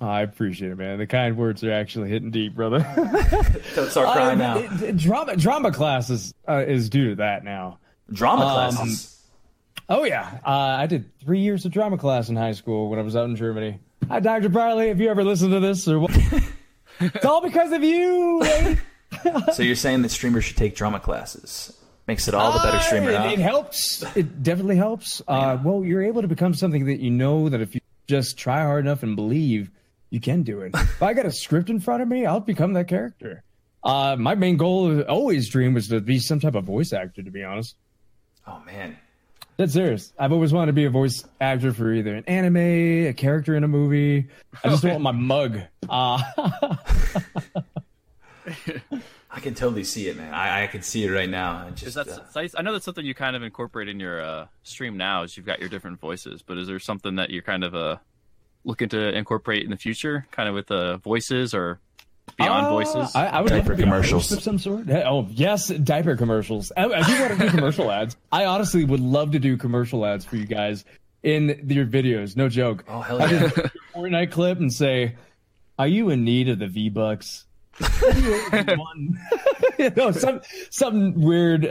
C: I appreciate it, man. The kind words are actually hitting deep, brother.
A: Don't start crying now.
C: Drama classes is due to that now.
A: Drama classes?
C: Oh, yeah. I did 3 years of drama class in high school when I was out in Germany. Hi, Dr. Barley, if you ever listen to this or what? It's all because of you.
A: So you're saying that streamers should take drama classes? Makes it all the better streamer, huh?
C: It helps. It definitely helps. Well, you're able to become something that you know that if you just try hard enough and believe, you can do it. If I got a script in front of me, I'll become that character. My main goal, always dream, was to be some type of voice actor, to be honest.
A: Oh, man.
C: That's serious. I've always wanted to be a voice actor for either an anime, a character in a movie. I just want my mug.
A: I can totally see it, man. I can see it right now.
B: I know that's something you kind of incorporate in your stream now, is you've got your different voices. But is there something that you're kind of looking to incorporate in the future, kind of with voices or beyond voices?
C: I would
A: diaper commercials
C: of some sort. Oh yes, diaper commercials. I do want to do commercial ads. I honestly would love to do commercial ads for you guys in your videos. No joke.
A: Oh hell yeah!
C: I just do a Fortnite clip and say, "Are you in need of the V-Bucks?" Something weird.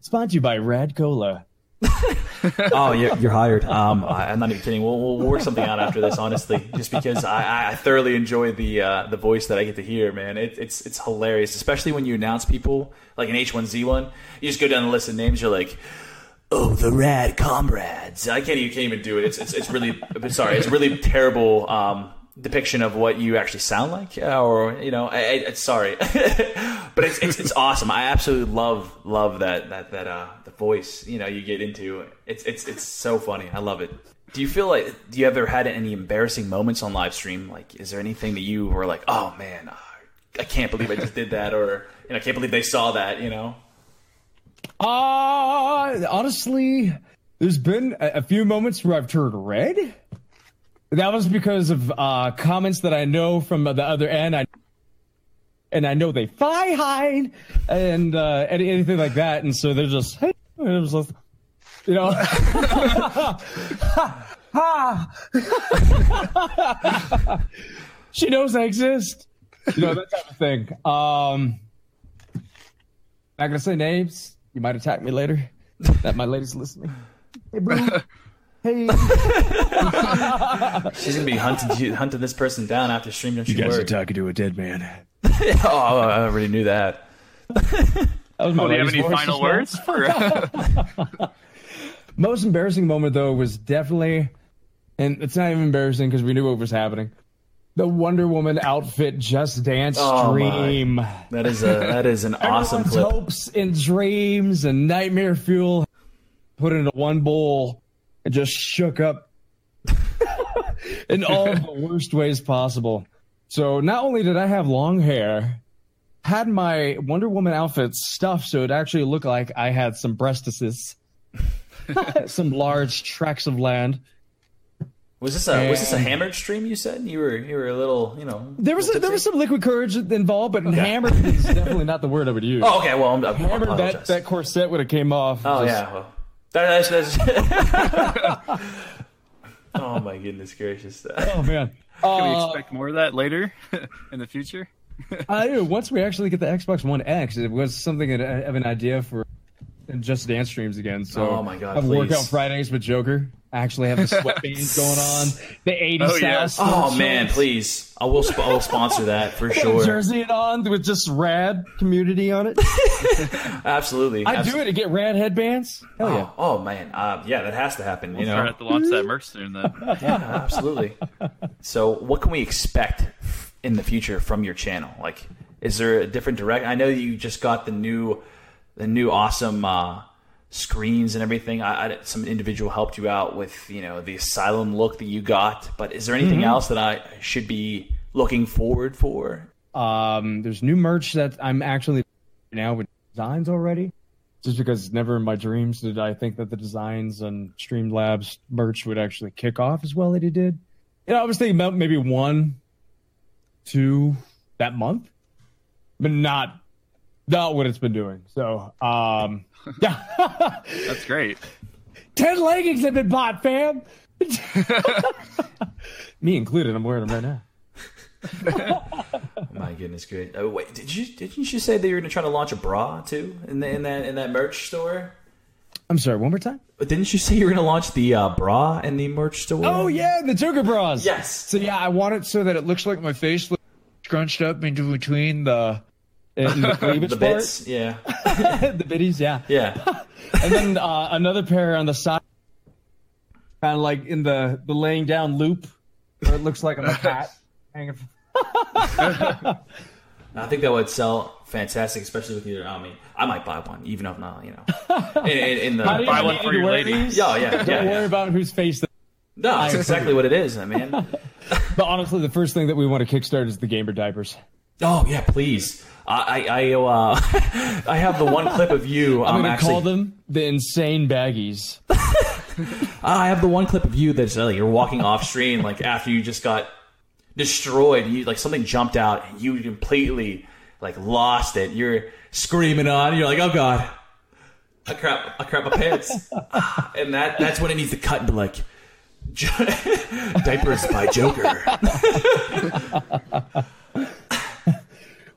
C: Sponsored you by Rad Cola.
A: Oh, you're hired. I'm not even kidding. We'll work something out after this, honestly, just because I thoroughly enjoy the voice that I get to hear, man. It's hilarious, especially when you announce people like an H1Z1. You just go down the list of names. You're like, oh, the Rad Comrades. I can't even do it. It's really sorry. It's really terrible depiction of what you actually sound like, or it's sorry, but it's awesome. I absolutely love that the voice you get into. It's so funny. I love it. Do you ever had any embarrassing moments on live stream? Like, is there anything that you were like, oh man, I can't believe I just did that, or I can't believe they saw that?
C: Honestly, there's been a few moments where I've turned red. That was because of comments that I know from the other end. I know they fly high and anything like that. And so they're just, hey, it was just, she knows I exist. That type of thing. Not going to say names. You might attack me later. That my lady's listening. Hey, bro. Hey.
A: She's gonna be hunting this person down after stream. Don't you
C: guys
A: worry.
C: are talking to a dead man.
A: Oh, I already knew that.
C: That was my
B: do you have any final words?
C: Most embarrassing moment though was definitely, and it's not even embarrassing because we knew what was happening, the Wonder Woman outfit Just Dance stream.
A: That is an awesome clip.
C: Hopes and dreams and nightmare fuel put into one bowl. It just shook up in all the worst ways possible. So not only did I have long hair, had my Wonder Woman outfit stuffed so it actually looked like I had some breastises, some large tracts of land.
A: Was this a hammered stream? You said you were a little,
C: There was some liquid courage involved, but hammered is definitely not the word I would use.
A: Oh, okay. Well, I'm
C: hammered. That corset would have came off.
A: Oh yeah. Well. That's oh my goodness gracious!
C: Oh man,
B: can we expect more of that later in the future?
C: Once we actually get the Xbox One X, it was something of an idea for Just Dance streams again. So
A: oh my god,
C: I've workout Fridays with Joker. Actually have the sweatbands going on. The 80s style.
A: Oh man, please! I will sponsor that for sure.
C: Jersey on with just Rad community on it.
A: Absolutely.
C: I do it to get Rad headbands. Hell yeah!
A: Oh man, yeah, that has to happen.
B: We'll start to launch that merch soon then.
A: Yeah, absolutely. So, what can we expect in the future from your channel? Like, is there a different direct? I know you just got the new awesome screens and everything. Some individual helped you out with the Asylum look that you got, but is there anything else that I should be looking forward for?
C: There's new merch that I'm actually now with designs already, just because never in my dreams did I think that the designs and Streamlabs merch would actually kick off as well as it did. I was thinking about maybe 1, 2 that month, but not what it's been doing. So yeah.
B: That's great.
C: 10 leggings have been bought, fam. Me included. I'm wearing them right now.
A: My goodness, great. Oh, wait, didn't you say that you were going to try to launch a bra too in that merch store?
C: I'm sorry, one more time?
A: Didn't you say you were going to launch the bra in the merch store?
C: Oh yeah, the Joker bras.
A: Yes.
C: So yeah, I want it so that it looks like my face looks scrunched up into between the cleavage
A: the bits, part. Yeah.
C: The bitties, yeah.
A: Yeah.
C: And then another pair on the side, kind of like in the laying down loop, where it looks like I'm a cat hanging.
A: I think that would sell fantastic, especially with your. I mean, I might buy one, even if not, in the
B: buy one for your lady.
A: Yeah.
C: Don't worry about whose face.
A: No, that's exactly what it is, man.
C: But honestly, the first thing that we want to kickstart is the gamer diapers.
A: Oh yeah, please. I have the one clip of you.
C: I'm going to call them the insane baggies.
A: I have the one clip of you that's you're walking off screen, like after you just got destroyed. You like something jumped out, and you completely lost it. You're screaming on. You're like, oh god, I crap my pants. And that's when it needs to cut into like diapers by Joker.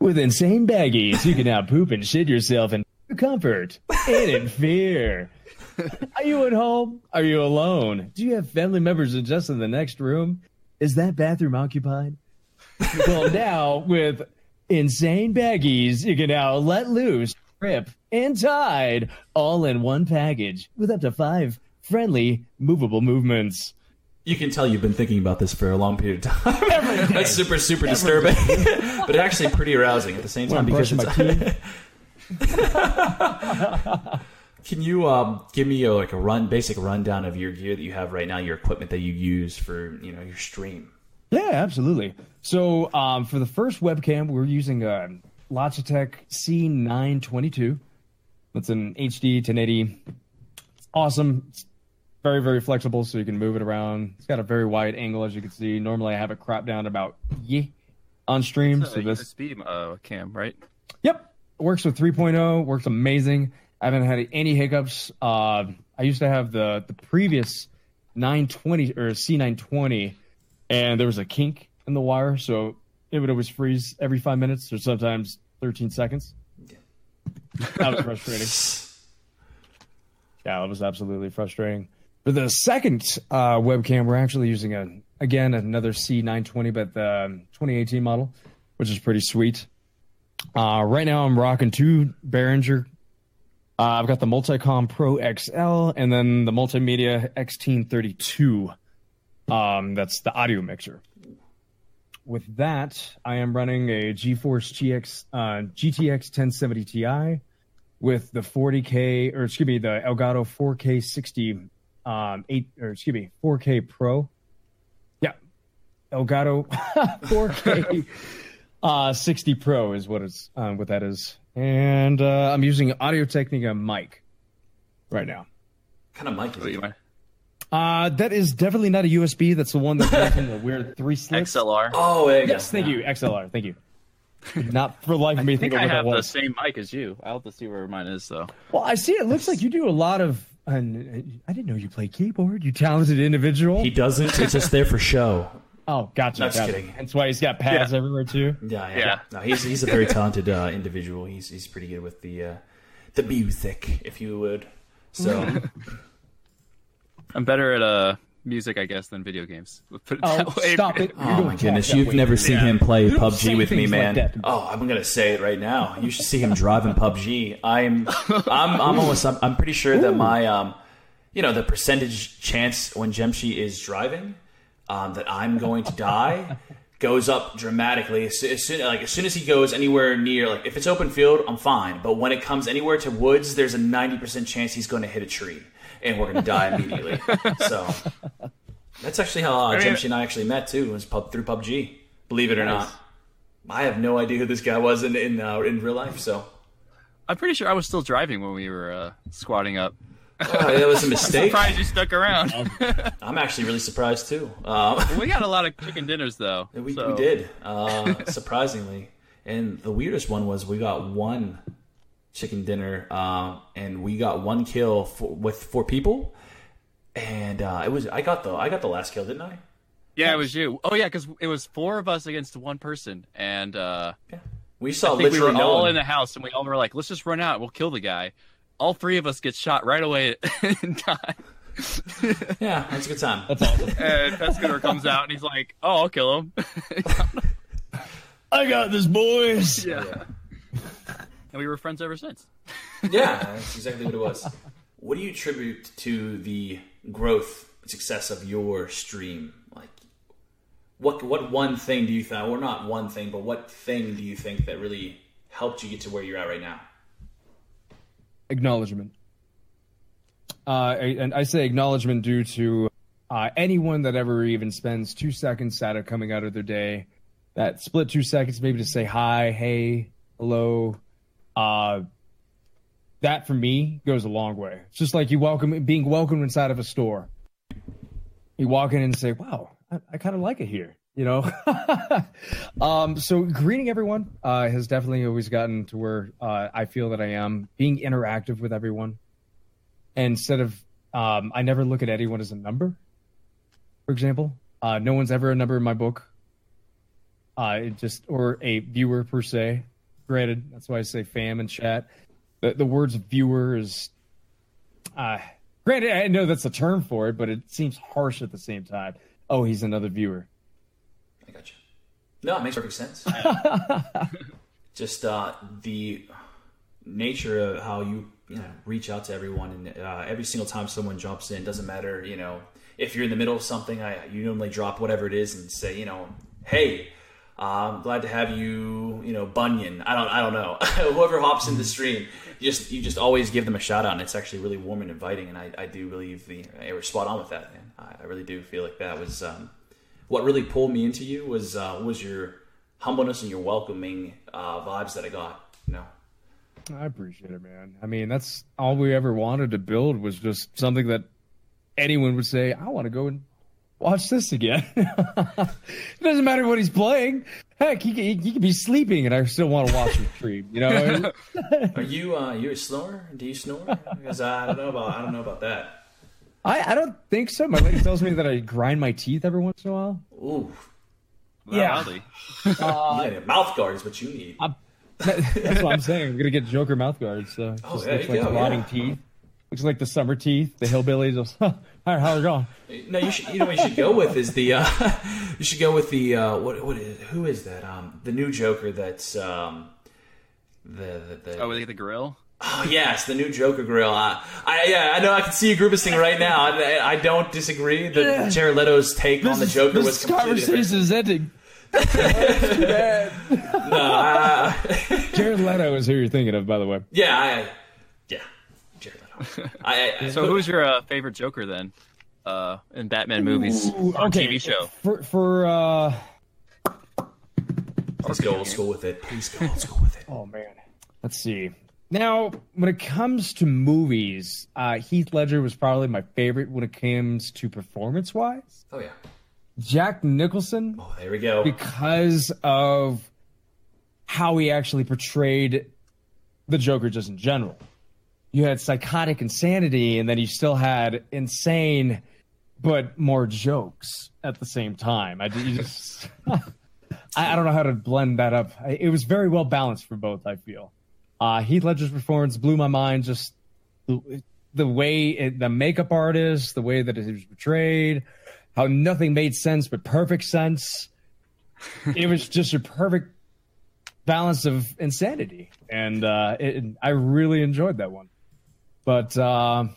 C: With insane baggies, you can now poop and shit yourself in comfort and in fear. Are you at home? Are you alone? Do you have family members just in the next room? Is that bathroom occupied? Well, now with insane baggies, you can now let loose, rip, and tide all in one package with up to 5 friendly, movable movements.
A: You can tell you've been thinking about this for a long period of time. That's super, super disturbing, but actually pretty arousing at the same time because it's. Can you give me a basic rundown of your gear that you have right now, your equipment that you use for your stream?
C: Yeah, absolutely. So for the first webcam, we're using a Logitech C922. That's an HD 1080. It's awesome. It's very, very flexible, so you can move it around. It's got a very wide angle, as you can see. Normally, I have it cropped down about on stream.
B: It's a USB cam, right?
C: Yep. It works with 3.0. Works amazing. I haven't had any hiccups. I used to have the previous 920 or C920, and there was a kink in the wire, so it would always freeze every 5 minutes or sometimes 13 seconds. That was frustrating. Yeah, it was absolutely frustrating. For the second webcam, we're actually using another C920, but the 2018 model, which is pretty sweet. Right now, I'm rocking 2 Behringer. I've got the Multicom Pro XL and then the Multimedia X-Teen32. That's the audio mixer. With that, I am running a GeForce GTX 1070 Ti with the 40K, or excuse me, the Elgato 4K 60. 4K Pro. Yeah, Elgato 4K 60 Pro is what that is, and I'm using Audio Technica mic right now.
A: What kind of mic is it?
C: That is definitely not a USB. That's the one that's making the weird 3 slits.
B: XLR.
A: Oh, there you go.
C: Yes, thank you, XLR. Thank you. Not for the life of me.
B: I think I have the same mic as you. I'll have to see where mine is, though.
C: Well, I see. It looks like you do a lot of. I didn't know you play keyboard. You talented individual.
A: He doesn't. It's just there for show.
C: Oh, gotcha.
A: No, just kidding.
C: That's why he's got pads everywhere too.
A: Yeah. No, he's a very talented individual. He's pretty good with the music, if you would. So,
B: I'm better at music, I guess, than video games. Put it that way.
C: Stop it.
A: Oh my goodness, you've never seen him play PUBG with me, man.
C: Like
A: oh, I'm gonna say it right now. You should see him driving PUBG. I'm pretty sure that my the percentage chance when Jemshi is driving that I'm going to die goes up dramatically. As soon as he goes anywhere near, like if it's open field, I'm fine. But when it comes anywhere to woods, there's a 90% chance he's going to hit a tree. And we're going to die immediately. So that's actually how Jemshi and I actually met too. Was through PUBG. Believe it or not, I have no idea who this guy was in real life. So
B: I'm pretty sure I was still driving when we were squatting up.
A: That was a mistake.
B: I'm surprised you stuck around.
A: I'm actually really surprised too.
B: We got a lot of chicken dinners though.
A: We did, surprisingly. And the weirdest one was we got one chicken dinner, and we got one kill with 4 people, and I got the last kill, didn't I?
B: Yeah, it was you. Oh yeah, because it was 4 of us against 1 person, and
A: we saw
B: I think
A: literally
B: we were all
A: one
B: in the house, and we all were like, "Let's just run out. We'll kill the guy." All 3 of us get shot right away and die.
A: Yeah, that's a good time.
C: That's awesome.
B: And Pescador comes out and he's like, "Oh, I'll kill him."
C: I got this, boys.
B: Yeah. And we were friends ever since.
A: Yeah, that's exactly what it was. What do you attribute to the growth and success of your stream? Like, what one thing do you think, or not one thing, but what thing do you think that really helped you get to where you're at right now?
C: Acknowledgement. And I say acknowledgement due to anyone that ever even spends 2 seconds coming out of their day, that split 2 seconds maybe to say hi, hey, hello. That for me goes a long way. It's just like being welcomed inside of a store. You walk in and say, "Wow, I kind of like it here," you know. So greeting everyone has definitely always gotten to where I feel that I am being interactive with everyone. And instead of I never look at anyone as a number. For example, no one's ever a number in my book. Or a viewer per se. Granted, that's why I say fam in chat. The words viewer is, granted, I know that's a term for it, but it seems harsh at the same time. Oh, he's another viewer.
A: I got you. No, it makes perfect sense. Just the nature of how you reach out to everyone, and every single time someone jumps in, doesn't matter, if you're in the middle of something, you normally drop whatever it is and say, hey, I'm glad to have you, Bunyan. I don't know. Whoever hops in the stream, you just always give them a shout out, and it's actually really warm and inviting. And I do believe they were spot on with that, man. I really do feel like that was what really pulled me into you was your humbleness and your welcoming vibes that I got.
C: I appreciate it, man. I mean, that's all we ever wanted to build was just something that anyone would say, "I want to go and watch this again." It doesn't matter what he's playing. Heck, he could be sleeping, and I still want to watch him stream.
A: Are you a snorer? Do you snore? Because I don't know about that.
C: I don't think so. My lady tells me that I grind my teeth every once in a while.
A: Ooh,
C: yeah.
A: Mouth guard is what you need.
C: That's what I'm saying. I'm gonna get Joker mouth guards. So
A: looks
C: like rotting teeth. Looks like the summer teeth. The hillbillies. Hi, how are you going?
A: No, you should. What you should go with is the. You should go with the. Who is that? The new Joker. That's
B: Oh, with the grill.
A: Oh yes, the new Joker grill. I know. I can see you grimacing right now. I don't disagree. Jared Leto's take on the Joker was completely different.
C: This conversation is ending. Too bad. Jared Leto is who you're thinking of, by the way.
A: Yeah, Jared Leto.
B: So who's your favorite Joker then? In Batman movies or TV show?
A: Let's go old school with it. Please go old school with it.
C: Oh man, let's see. Now, when it comes to movies, Heath Ledger was probably my favorite when it comes to performance-wise.
A: Oh yeah.
C: Jack Nicholson.
A: Oh, there we go.
C: Because of how he actually portrayed the Joker just in general. You had psychotic insanity, and then you still had insane, but more jokes at the same time. I don't know how to blend that up. It was very well balanced for both, I feel. Heath Ledger's performance blew my mind. Just the way the makeup artist, the way that it was portrayed, how nothing made sense but perfect sense. It was just a perfect balance of insanity, and I really enjoyed that one. But I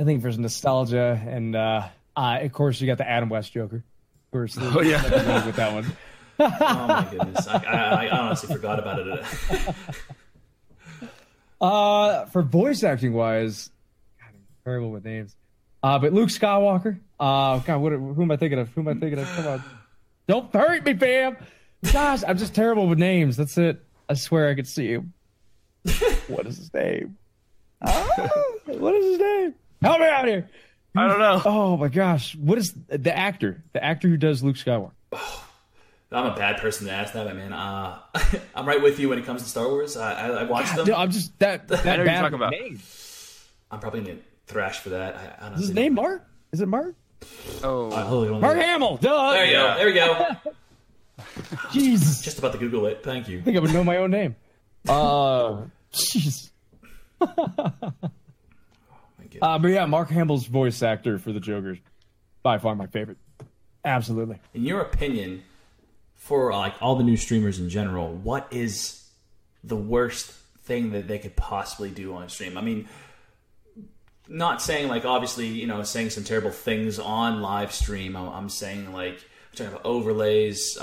C: think for nostalgia, and of course you got the Adam West Joker. Of course, with that one.
A: Oh my goodness, I honestly forgot about it.
C: For voice acting wise, God, I'm terrible with names. But Luke Skywalker. God, who am I thinking of? Come on, don't hurt me, fam. Gosh, I'm just terrible with names. That's it. I swear I could see him. What is his name? What is his name? Help me out here.
B: I don't know.
C: Oh my gosh, what is the actor? The actor who does Luke Skywalker.
A: I'm a bad person to ask that, man. I'm right with you when it comes to Star Wars. I watched them.
C: No, I'm just that
B: I know
C: bad
B: what you're talking about.
C: name.
A: I'm probably gonna thrash for that. I don't
C: Is his
A: know.
C: name Mark? Is it Mark?
B: Oh,
C: Mark Hamill. Duh.
A: There you go. There we go.
C: Jesus.
A: Just about to Google it. Thank you.
C: I think I would know my own name. Jeez. But yeah, Mark Hamill's voice actor for the Joker, by far my favorite. Absolutely.
A: In your opinion, for like all the new streamers in general, what is the worst thing that they could possibly do on a stream? I mean, not saying like obviously, you know, saying some terrible things on live stream. I'm saying like we're talking about overlays,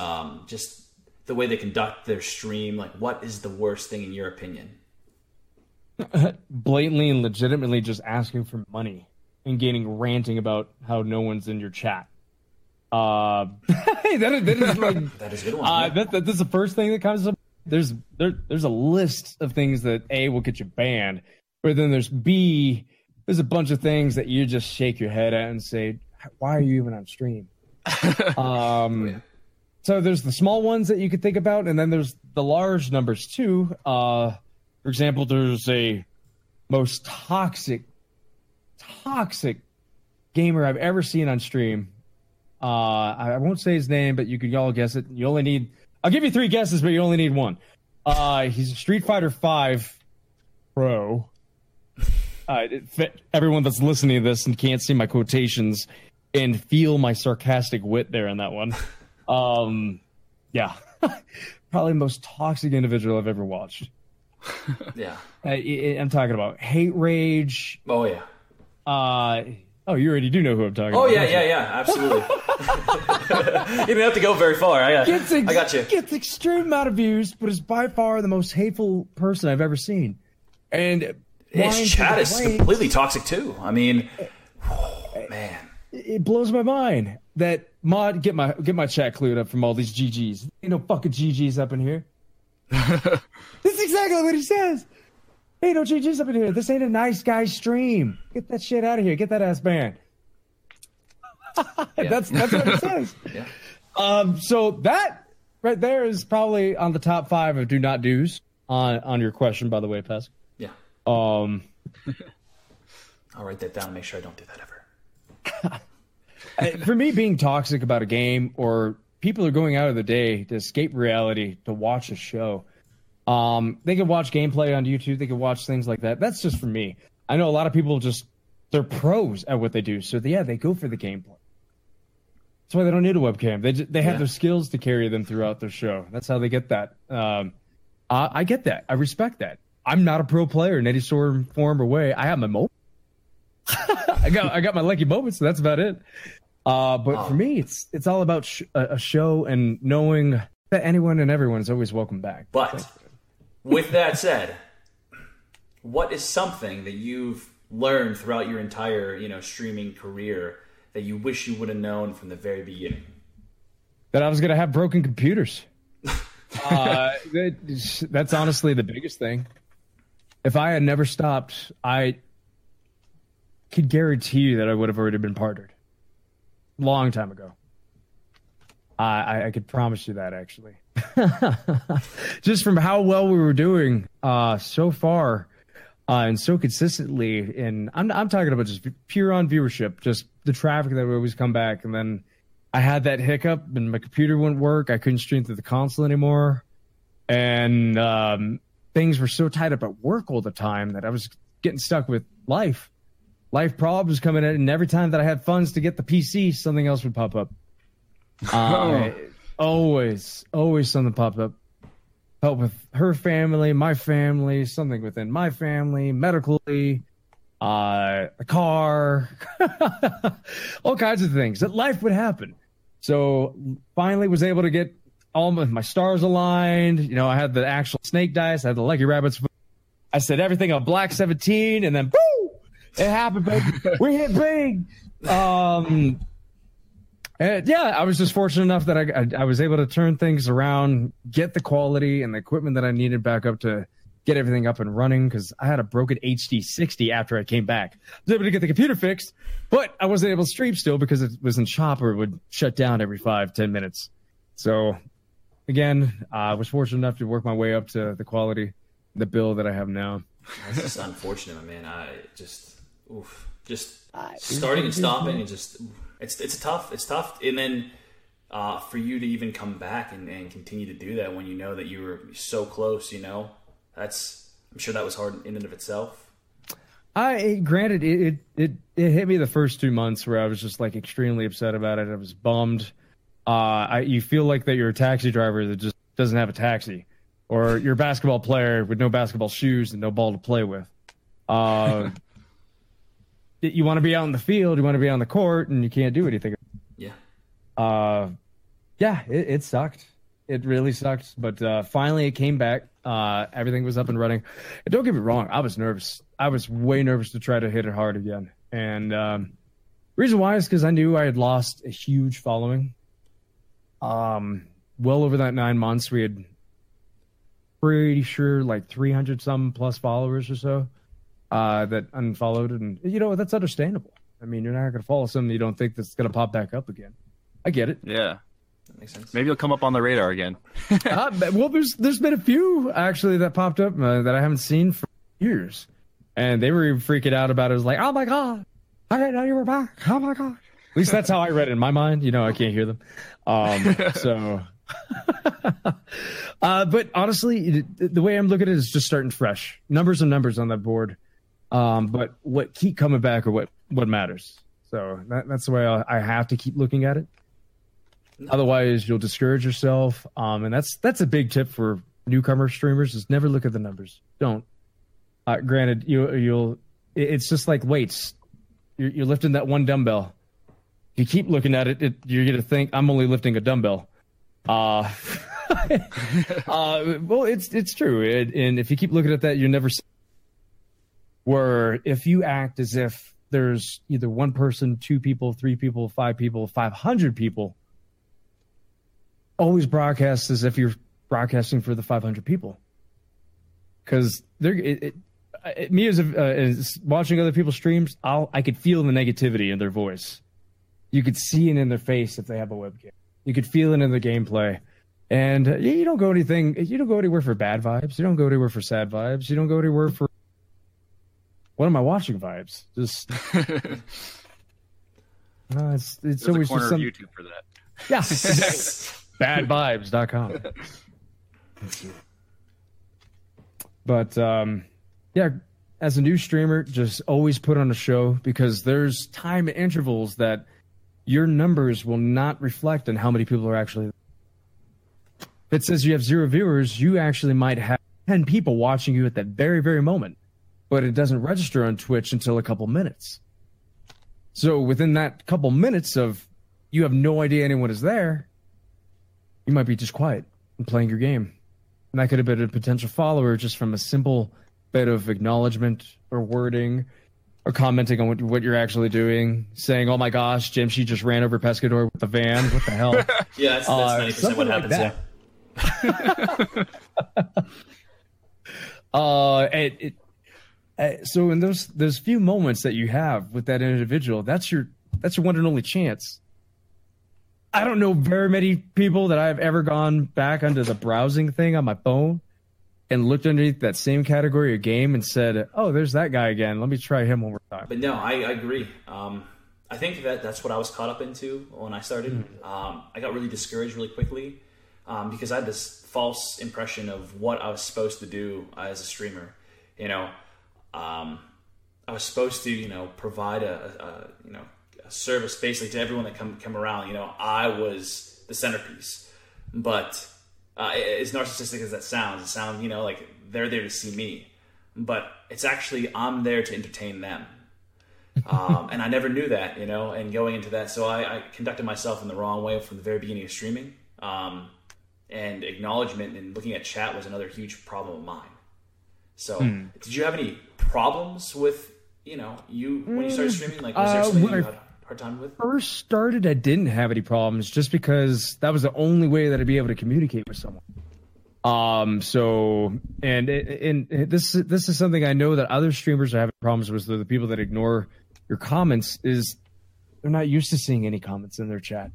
A: just the way they conduct their stream. Like, what is the worst thing in your opinion?
C: Blatantly and legitimately just asking for money and ranting about how no one's in your chat. Hey, that is like
A: That is a good one.
C: that's the first thing that comes up. There's a list of things that A will get you banned, but then there's B. There's a bunch of things that you just shake your head at and say, "Why are you even on stream?" So there's the small ones that you could think about, and then there's the large numbers too. For example, there's a most toxic gamer I've ever seen on stream. I won't say his name, but you can all guess it. I'll give you 3 guesses, but you only need 1. He's a Street Fighter 5 pro. Everyone that's listening to this and can't see my quotations and feel my sarcastic wit there in that one. Yeah. Probably the most toxic individual I've ever watched.
A: Yeah.
C: I'm talking about hate rage.
A: Oh, yeah.
C: You already do know who I'm talking
A: Oh,
C: about.
A: yeah, absolutely. You didn't have to go very far. I got you.
C: Gets extreme amount of views, but is by far the most hateful person I've ever seen. And
A: his chat is completely toxic too. I mean, man,
C: it blows my mind that Mod get my chat cleared up from all these GGs. Ain't no fucking GGs up in here. That's exactly what he says. Ain't no GGs up in here. This ain't a nice guy stream. Get that shit out of here. Get that ass banned. That's what it says.
A: Yeah.
C: So that right there is probably on the top 5 of do not do's on your question, by the way, Pesk.
A: Yeah. I'll write that down and make sure I don't do that ever.
C: For me, being toxic about a game, or people are going out of the day to escape reality to watch a show. They can watch gameplay on YouTube. They can watch things like that. That's just for me. I know a lot of people they're pros at what they do. So they go for the gameplay. That's why they don't need a webcam. They have their skills to carry them throughout their show. That's how they get that. I get that. I respect that. I'm not a pro player in any sort of form or way. I have my moments. I got my lucky moments, so that's about it. But for me, it's all about a show and knowing that anyone and everyone is always welcome back.
A: But with that said, what is something that you've learned throughout your entire, streaming career that you wish you would have known from the very beginning?
C: That I was going to have broken computers. That's honestly the biggest thing. If I had never stopped, I could guarantee you that I would have already been partnered. Long time ago. I could promise you that, actually. Just from how well we were doing so far and so consistently. And I'm talking about just pure on viewership, just the traffic that would always come back. And then I had that hiccup and my computer wouldn't work. I couldn't stream through the console anymore. And things were so tied up at work all the time that I was getting stuck with life problems coming in, and every time that I had funds to get the PC, something else would pop up. Always something popped up. Help with her family, my family, something within my family, medically, a car, all kinds of things. That life would happen. So finally was able to get all my stars aligned. You know, I had the actual snake dice. I had the lucky rabbits. I said everything on black 17, and then boom, it happened, baby. We hit big. And yeah, I was just fortunate enough that I was able to turn things around, get the quality and the equipment that I needed back up to get everything up and running, because I had a broken HD 60 after I came back. I was able to get the computer fixed, but I wasn't able to stream still because it was in shop, or it would shut down every 5-10 minutes. So again, I was fortunate enough to work my way up to the quality, the build that I have now.
A: That's just unfortunate, man. Starting and stopping, and just it's tough. And then for you to even come back and continue to do that when you know that you were so close, you know, I'm sure that was hard in and of itself.
C: Granted, it hit me the first 2 months where I was just like extremely upset about it. I was bummed. You feel like that you're a taxi driver that just doesn't have a taxi, or you're a basketball player with no basketball shoes and no ball to play with. You want to be out in the field, you want to be on the court, and you can't do anything.
A: Yeah.
C: It sucked. It really sucked. But finally it came back. Everything was up and running. And don't get me wrong, I was nervous. I was way nervous to try to hit it hard again. And reason why is because I knew I had lost a huge following. Well over that 9 months, we had pretty sure like 300 some plus followers or so. That unfollowed, and you know, that's understandable. I mean, you're not going to follow something you don't think that's going to pop back up again. I get it.
B: Yeah,
A: that makes sense.
B: Maybe you'll come up on the radar again.
C: Well, there's been a few actually that popped up that I haven't seen for years, and they were even freaking out about it. It was like, oh my god, I didn't know you were back. Oh my god. At least that's how I read it in my mind. You know, I can't hear them. So. But honestly, the way I'm looking at it is just starting fresh. Numbers and numbers on that board. But what keep coming back or what matters. So that's the way I have to keep looking at it. Otherwise, you'll discourage yourself. And that's a big tip for newcomer streamers, is never look at the numbers. Don't. Granted, it's just like weights. You're lifting that one dumbbell. If you keep looking at it, you're going to think, I'm only lifting a dumbbell. Well, it's true. And if you keep looking at that, you'll never see. Where if you act as if there's either one person, 2 people, 3 people, 5 people, 500 people, always broadcast as if you're broadcasting for the 500 people. Because me as watching other people's streams, I could feel the negativity in their voice. You could see it in their face if they have a webcam. You could feel it in the gameplay. And you don't go anywhere for bad vibes. You don't go anywhere for sad vibes. You don't go anywhere for what am I watching vibes. Just it's always
B: a corner
C: just some
B: of YouTube for that.
C: Yeah. Badvibes.com. But yeah, as a new streamer, just always put on a show, because there's time intervals that your numbers will not reflect on how many people are actually. If it says you have 0 viewers, you actually might have 10 people watching you at that very, very moment, but it doesn't register on Twitch until a couple minutes. So within that couple minutes of you have no idea anyone is there, you might be just quiet and playing your game. And that could have been a potential follower just from a simple bit of acknowledgement or wording, or commenting on what you're actually doing, saying, "Oh my gosh, Jim, she just ran over Pescador with the van. What the hell?"
A: Yeah, that's 90% what happens.
C: So in those few moments that you have with that individual, that's your one and only chance. I don't know very many people that I've ever gone back under the browsing thing on my phone and looked underneath that same category of game and said, "Oh, there's that guy again. Let me try him one more time."
A: But no, I agree. I think that's what I was caught up into when I started. I got really discouraged really quickly because I had this false impression of what I was supposed to do as a streamer. You know, I was supposed to, provide a service basically to everyone that come around. I was the centerpiece, but as narcissistic as that sounds, it sounds, like they're there to see me, but it's actually I'm there to entertain them. And I never knew that, and going into that, so I conducted myself in the wrong way from the very beginning of streaming. And acknowledgement and looking at chat was another huge problem of mine. So, did you have any problems with, when you started streaming? Like, was there something you had a hard time with?
C: First started, I didn't have any problems just because that was the only way that I'd be able to communicate with someone. So, and this is something I know that other streamers are having problems with. The people that ignore your comments is they're not used to seeing any comments in their chat.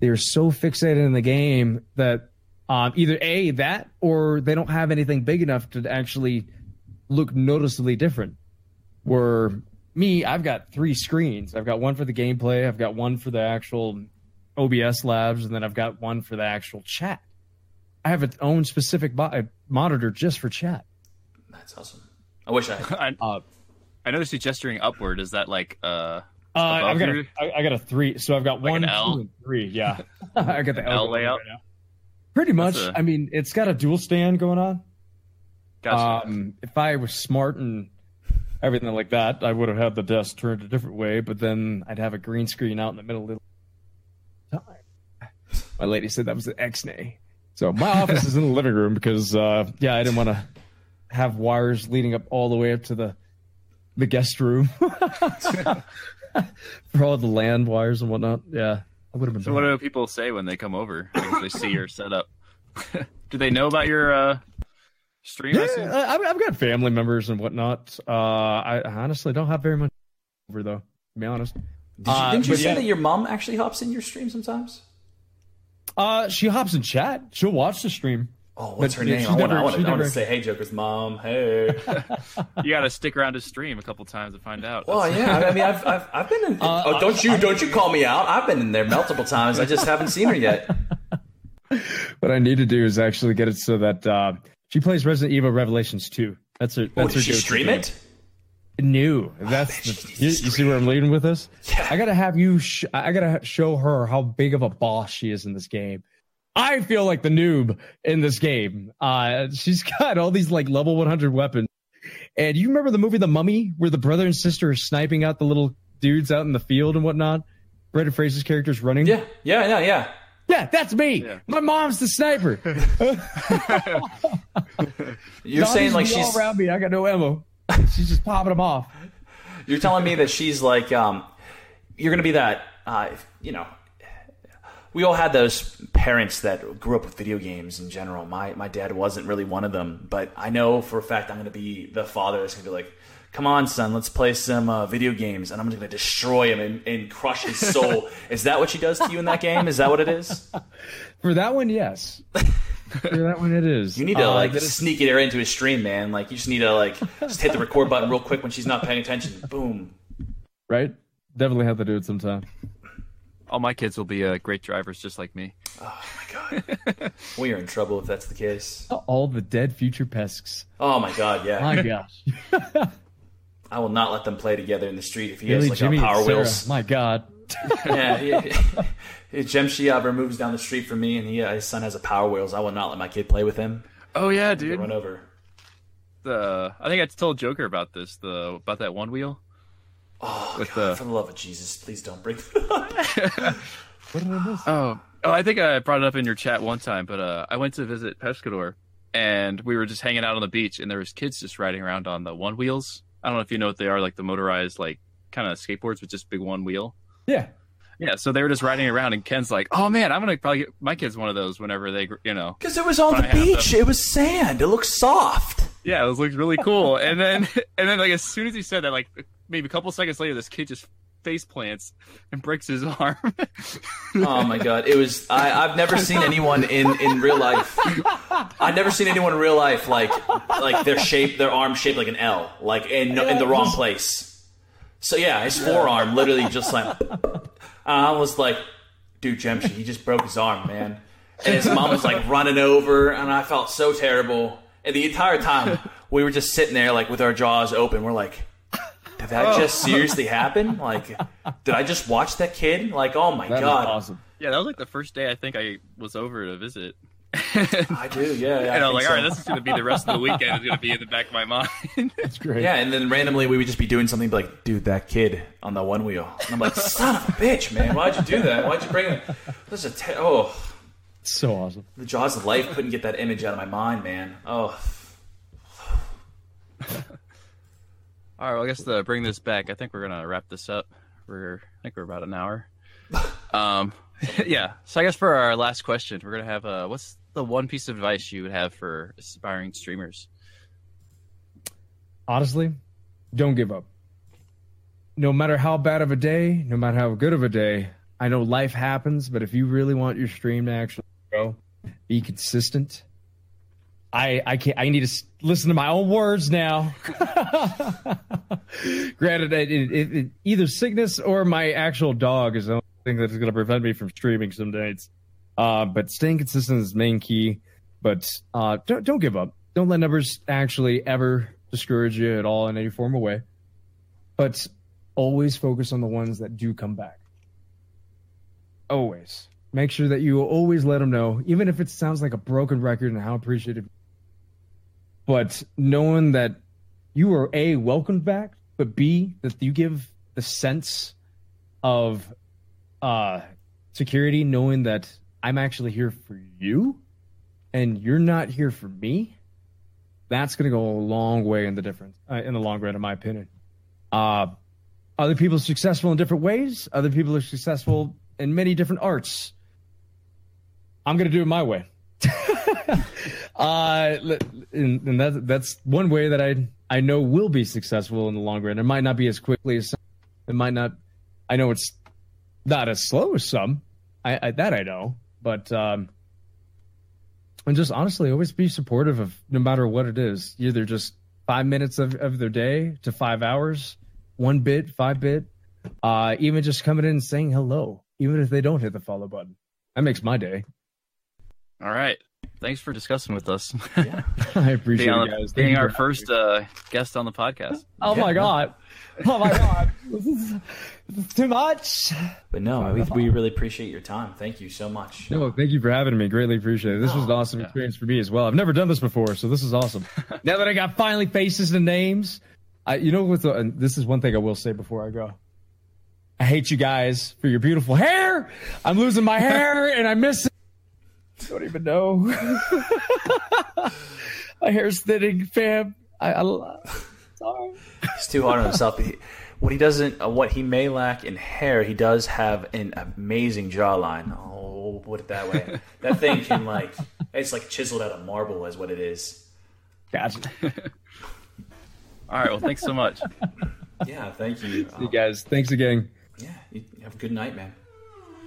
C: They are so fixated in the game that either A, that, or they don't have anything big enough to actually look noticeably different. Where me, I've got 3 screens. I've got one for the gameplay, I've got one for the actual OBS labs, and then I've got one for the actual chat. I have its own specific monitor just for chat.
A: That's awesome. I wish I had.
B: I noticed you gesturing upward. Is that like
C: I got a 3, so I've got
B: like
C: 1,
B: an
C: 2,
B: L?
C: and 3. Yeah, I got the
B: L layout.
C: Right now. Pretty much. I mean, it's got a dual stand going on.
B: Gotcha.
C: If I was smart and everything like that, I would have had the desk turned a different way. But then I'd have a green screen out in the middle of the time. My lady said that was an X-nay. So my office is in the living room because, I didn't want to have wires leading up all the way up to the guest room for all the land wires and whatnot. Yeah, I would have been.
B: So what do people say when they come over? Like, if they see your setup, do they know about your stream?
C: Yeah, I've got family members and whatnot. I honestly don't have very much over though. To be honest.
A: Didn't you say that your mom actually hops in your stream sometimes?
C: She hops in chat. She'll watch the stream.
A: Oh, what's her name? I want to say, hey, Joker's mom. Hey.
B: You got to stick around to stream a couple times to find out.
A: Well, yeah. I mean, I've been in. Don't you call me out? I've been in there multiple times. I just haven't seen her yet.
C: What I need to do is actually get it so that she plays Resident Evil Revelations 2. That's her. That's her.
A: Did she stream it?
C: No, that's you see where I'm leading with this.
A: Yeah.
C: I gotta have you. I gotta show her how big of a boss she is in this game. I feel like the noob in this game. She's got all these like level 100 weapons. And you remember the movie The Mummy, where the brother and sister are sniping out the little dudes out in the field and whatnot? Brendan Fraser's character's running.
A: Yeah.
C: Yeah, that's me. Yeah. My mom's the sniper.
A: You're saying like she's
C: all around me. I got no ammo. She's just popping them off.
A: You're telling me that she's like, you're gonna be that, we all had those parents that grew up with video games in general. My dad wasn't really one of them, but I know for a fact I'm going to be the father that's going to be like, come on, son, let's play some video games, and I'm going to destroy him and crush his soul. Is that what she does to you in that game? Is that what it is?
C: For that one, yes. For that one, it is.
A: You need to sneak it into his stream, man. Like, you just need to just hit the record button real quick when she's not paying attention. Boom.
C: Right? Definitely have to do it sometime.
B: All my kids will be great drivers, just like me.
A: Oh my god, we are in trouble if that's the case.
C: All the dead future pests.
A: Oh my god, yeah.
C: My gosh.
A: I will not let them play together in the street if he has
C: Jimmy
A: Power Wheels.
C: My god.
A: Yeah, Jemshi moves down the street from me, and his son has a Power Wheels. I will not let my kid play with him.
B: Oh yeah, dude.
A: Run over.
B: I think I told Joker about this. About that one wheel.
A: Oh, God, for the love of Jesus, please don't bring it up.
C: What did I miss?
B: Oh, I think I brought it up in your chat one time, but I went to visit Pescador, and we were just hanging out on the beach, and there was kids just riding around on the one wheels. I don't know if you know what they are, like the motorized, like, kind of skateboards with just big one wheel.
C: Yeah.
B: Yeah, so they were just riding around, and Ken's like, oh, man, I'm going to probably get my kids one of those whenever they,
A: Because it was on the beach. It was sand. It looked soft.
B: Yeah, it looked really cool. and then like, as soon as he said that, like, maybe a couple seconds later, this kid just face plants and breaks his arm.
A: Oh my god! It was. I've never seen anyone in real life. I've never seen anyone in real life like their arm shaped like an L, like in the wrong place. So yeah, his forearm literally just like. I was like, dude, Jemshi, he just broke his arm, man. And his mom was like running over, and I felt so terrible. And the entire time we were just sitting there like with our jaws open. We're like. did that just seriously happen? Like, did I just watch that kid? Like, oh my God.
C: Awesome.
B: Yeah, that was like the first day I think I was over to visit.
A: I do, yeah.
B: And I was like, all right, this is going to be the rest of the weekend. It's going to be in the back of my mind.
C: That's great.
A: Yeah, and then randomly we would just be doing something like, dude, that kid on the one wheel. And I'm like, son of a bitch, man. Why'd you do that? Why'd you bring it? This is
C: So awesome.
A: The jaws of life couldn't get that image out of my mind, man. Oh.
B: All right, well, I guess to bring this back, I think we're going to wrap this up. I think we're about an hour. Yeah, so I guess for our last question, we're going to have, what's the one piece of advice you would have for aspiring streamers?
C: Honestly, don't give up. No matter how bad of a day, no matter how good of a day, I know life happens, but if you really want your stream to actually grow, be consistent. I need to listen to my own words now. Granted, either sickness or my actual dog is the only thing that's going to prevent me from streaming some days. But staying consistent is the main key. But don't give up. Don't let numbers actually ever discourage you at all in any form or way. But always focus on the ones that do come back. Always. Make sure that you always let them know, even if it sounds like a broken record and how appreciative. But knowing that you are A, welcomed back, but B, that you give the sense of security, knowing that I'm actually here for you and you're not here for me, that's going to go a long way in the difference, in the long run, in my opinion. Other people are successful in different ways. Other people are successful in many different arts. I'm going to do it my way. And that's one way that I know will be successful in the long run. It might not be as quickly as some. It might not. I know it's not as slow as some. I know. But and just honestly, always be supportive of no matter what it is. Either just 5 minutes of their day to 5 hours, 1 bit, 5 bit, even just coming in and saying hello, even if they don't hit the follow button. That makes my day.
B: All right. Thanks for discussing with us.
A: Yeah.
C: I appreciate it, guys.
B: Being our first guest on the podcast.
C: Oh, my God. Oh, my God. This is too much.
A: But no, we really appreciate your time. Thank you so much.
C: No, thank you for having me. Greatly appreciate it. This was an awesome experience for me as well. I've never done this before, so this is awesome. Now that I got finally faces and names, this is one thing I will say before I go. I hate you guys for your beautiful hair. I'm losing my hair, and I miss it. I don't even know. My hair's thinning, fam. Sorry.
A: He's too hard on himself. What he may lack in hair, he does have an amazing jawline. Oh, put it that way. That thing can it's like chiseled out of marble, is what it is.
C: Gotcha.
B: All right. Well, thanks so much.
A: Yeah, thank you.
C: See you guys. Thanks again.
A: Yeah, you have a good night, man.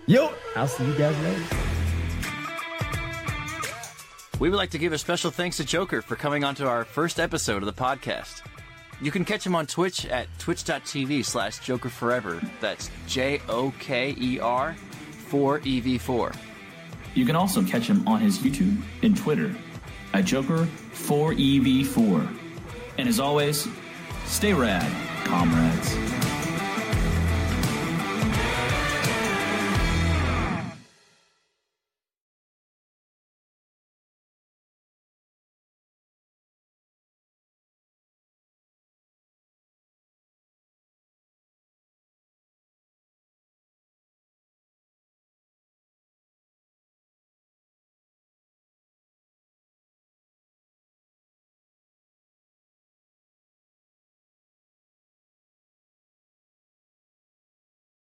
C: Yo, I'll see you guys later.
B: We would like to give a special thanks to Joker for coming onto our first episode of the podcast. You can catch him on Twitch at twitch.tv/Joker4ev4. That's Joker4ev4.
A: You can also catch him on his YouTube and Twitter at Joker4ev4. And as always, stay rad, comrades.